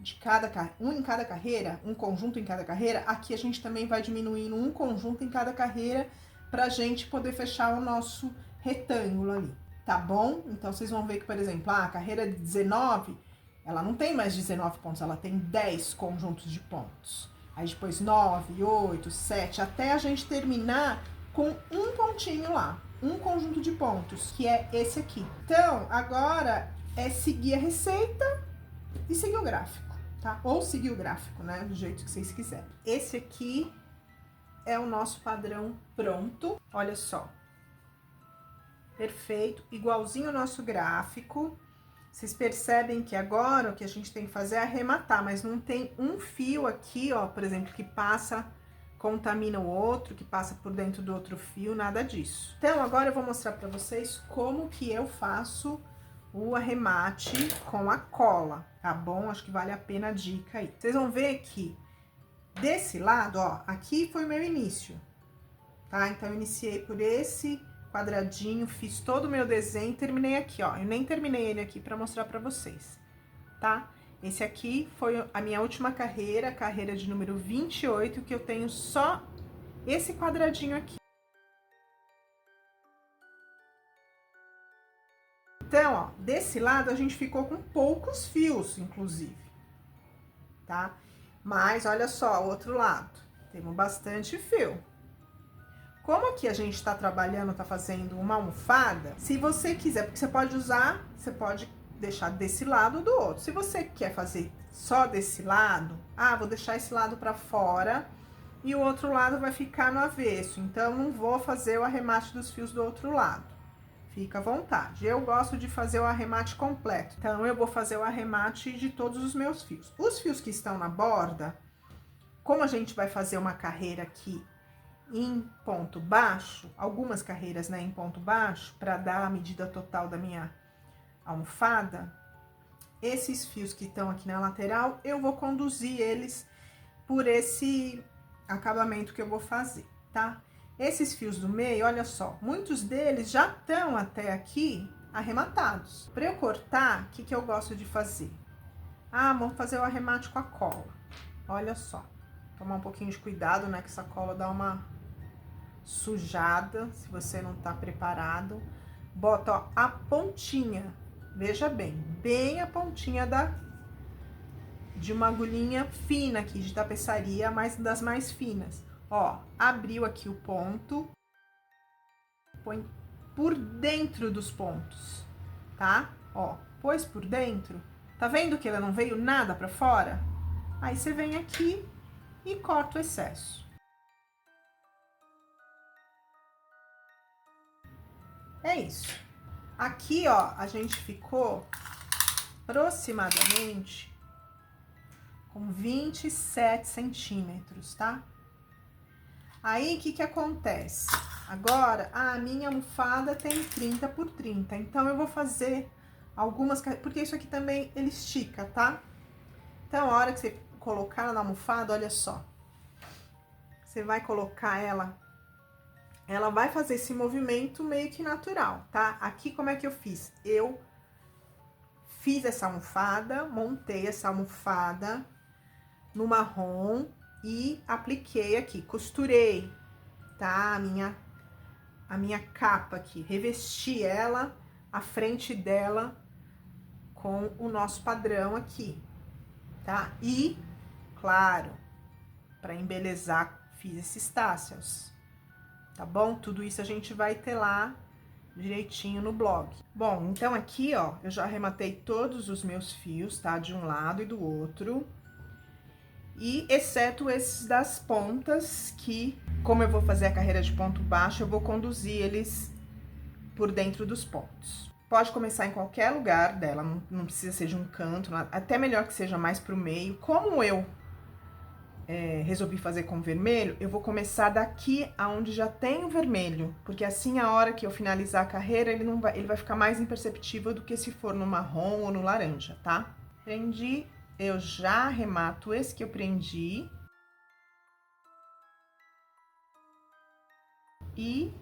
em cada carreira, um conjunto em cada carreira, aqui a gente também vai diminuindo um conjunto em cada carreira pra gente poder fechar o nosso retângulo ali, tá bom? Então, vocês vão ver que, por exemplo, a carreira de 19, ela não tem mais 19 pontos, ela tem 10 conjuntos de pontos. Aí depois 9, 8, 7, até a gente terminar com um pontinho lá, um conjunto de pontos, que é esse aqui. Então, agora é seguir a receita e seguir o gráfico, tá? Ou seguir o gráfico, né? Do jeito que vocês quiserem. Esse aqui é o nosso padrão pronto. Olha só. Perfeito. Igualzinho ao nosso gráfico. Vocês percebem que agora o que a gente tem que fazer é arrematar, mas não tem um fio aqui, ó, por exemplo, que passa, contamina o outro, que passa por dentro do outro fio, nada disso. Então, agora eu vou mostrar pra vocês como que eu faço o arremate com a cola, tá bom? Acho que vale a pena a dica aí. Vocês vão ver que desse lado, ó, aqui foi o meu início, tá? Então, eu iniciei por esse quadradinho, fiz todo o meu desenho, terminei aqui, ó. Eu nem terminei ele aqui pra mostrar pra vocês, tá? Esse aqui foi a minha última carreira, carreira de número 28, que eu tenho só esse quadradinho aqui. Então, ó, desse lado a gente ficou com poucos fios, inclusive, tá? Mas, olha só, o outro lado, temos bastante fio. Como aqui a gente tá trabalhando, tá fazendo uma almofada, se você quiser, porque você pode usar, você pode deixar desse lado ou do outro. Se você quer fazer só desse lado, vou deixar esse lado pra fora e o outro lado vai ficar no avesso. Então, não vou fazer o arremate dos fios do outro lado. Fica à vontade. Eu gosto de fazer o arremate completo. Então, eu vou fazer o arremate de todos os meus fios. Os fios que estão na borda, como a gente vai fazer uma carreira aqui em ponto baixo, algumas carreiras, né, em ponto baixo, para dar a medida total da minha almofada, esses fios que estão aqui na lateral, eu vou conduzir eles por esse acabamento que eu vou fazer, tá? Esses fios do meio, olha só, muitos deles já estão até aqui arrematados. Para eu cortar, o que que eu gosto de fazer? Vamos fazer o arremate com a cola. Olha só, tomar um pouquinho de cuidado, né, que essa cola dá uma sujada, se você não tá preparado. Bota, ó, a pontinha, veja bem a pontinha de uma agulhinha fina aqui, de tapeçaria, mas das mais finas. Ó, abriu aqui o ponto, põe por dentro dos pontos, tá? Ó, pôs por dentro, tá vendo que ela não veio nada pra fora? Aí, você vem aqui e corta o excesso. É isso. Aqui, ó, a gente ficou aproximadamente com 27 centímetros, tá? Aí, o que que acontece? Agora, a minha almofada tem 30 por 30, então eu vou fazer algumas, porque isso aqui também ele estica, tá? Então, a hora que você colocar ela na almofada, olha só. Você vai colocar ela vai fazer esse movimento meio que natural, tá? Aqui, como é que eu fiz? Eu fiz essa almofada, montei essa almofada no marrom e apliquei aqui, costurei, tá? A minha capa aqui, revesti ela, a frente dela com o nosso padrão aqui, tá? E, claro, para embelezar, fiz esses tassels. Tá bom? Tudo isso a gente vai ter lá direitinho no blog. Bom, então aqui, ó, eu já arrematei todos os meus fios, tá? De um lado e do outro. E exceto esses das pontas, que, como eu vou fazer a carreira de ponto baixo, eu vou conduzir eles por dentro dos pontos. Pode começar em qualquer lugar dela, não precisa ser de um canto, até melhor que seja mais pro meio. Como eu resolvi fazer com vermelho, eu vou começar daqui aonde já tem o vermelho, porque assim a hora que eu finalizar a carreira, ele vai ficar mais imperceptível do que se for no marrom ou no laranja, tá? Prendi, eu já arremato esse que eu prendi. E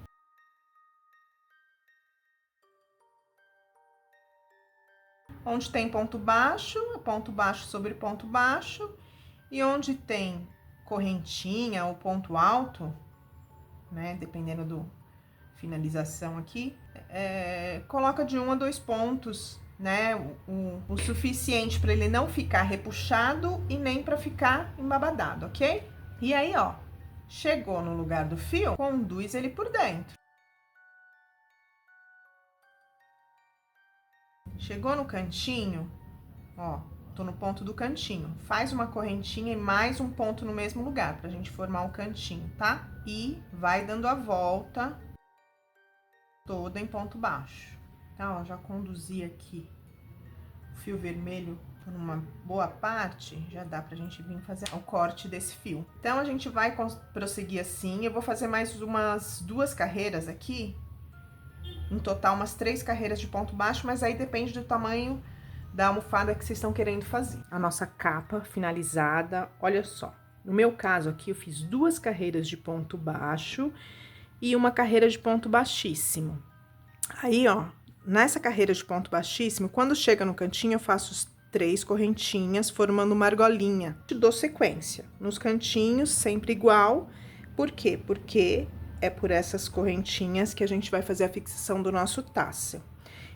onde tem ponto baixo sobre ponto baixo, e onde tem correntinha ou ponto alto, né, dependendo do finalização aqui, coloca de 1 a 2 pontos, né, o suficiente para ele não ficar repuxado e nem para ficar embabadado, ok? E aí, ó, chegou no lugar do fio, conduz ele por dentro. Chegou no cantinho, ó, tô no ponto do cantinho. Faz uma correntinha e mais um ponto no mesmo lugar, pra gente formar um cantinho, tá? E vai dando a volta toda em ponto baixo. Tá, ó, já conduzi aqui o fio vermelho por uma boa parte, já dá pra gente vir fazer o corte desse fio. Então, a gente vai prosseguir assim. Eu vou fazer mais umas 2 carreiras aqui, em total umas 3 carreiras de ponto baixo, mas aí depende do tamanho da almofada que vocês estão querendo fazer. A nossa capa finalizada, olha só. No meu caso aqui, eu fiz 2 carreiras de ponto baixo e uma carreira de ponto baixíssimo. Aí, ó, nessa carreira de ponto baixíssimo, quando chega no cantinho, eu faço 3 correntinhas, formando uma argolinha. Dou sequência. Nos cantinhos, sempre igual. Por quê? Porque é por essas correntinhas que a gente vai fazer a fixação do nosso tássel.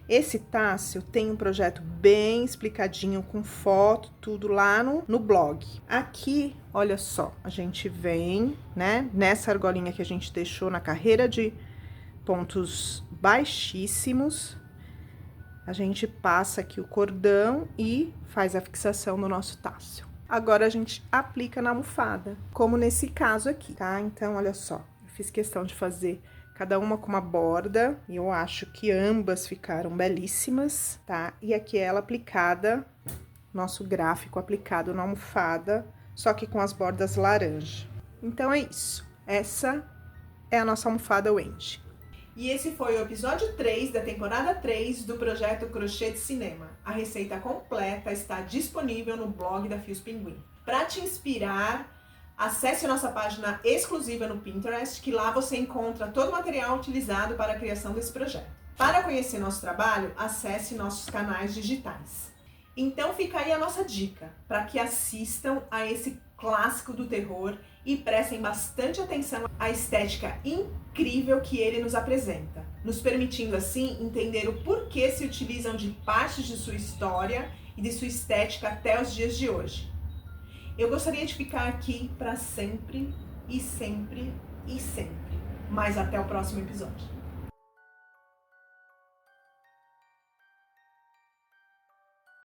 Esse tássel tem um projeto bem explicadinho, com foto, tudo lá no blog. Aqui, olha só, a gente vem, né, nessa argolinha que a gente deixou na carreira de pontos baixíssimos, a gente passa aqui o cordão e faz a fixação do nosso tássel. Agora, a gente aplica na almofada, como nesse caso aqui, tá? Então, olha só. Fiz questão de fazer cada uma com uma borda, e eu acho que ambas ficaram belíssimas, tá? E aqui ela aplicada, nosso gráfico aplicado na almofada, só que com as bordas laranja. Então, é isso. Essa é a nossa almofada Wendy. E esse foi o episódio 3 da temporada 3 do projeto Crochê de Cinema. A receita completa está disponível no blog da Fios Pinguim. Para te inspirar, acesse a nossa página exclusiva no Pinterest, que lá você encontra todo o material utilizado para a criação desse projeto. Para conhecer nosso trabalho, acesse nossos canais digitais. Então fica aí a nossa dica, para que assistam a esse clássico do terror e prestem bastante atenção à estética incrível que ele nos apresenta, nos permitindo assim entender o porquê se utilizam de partes de sua história e de sua estética até os dias de hoje. Eu gostaria de ficar aqui para sempre e sempre e sempre. Mas até o próximo episódio.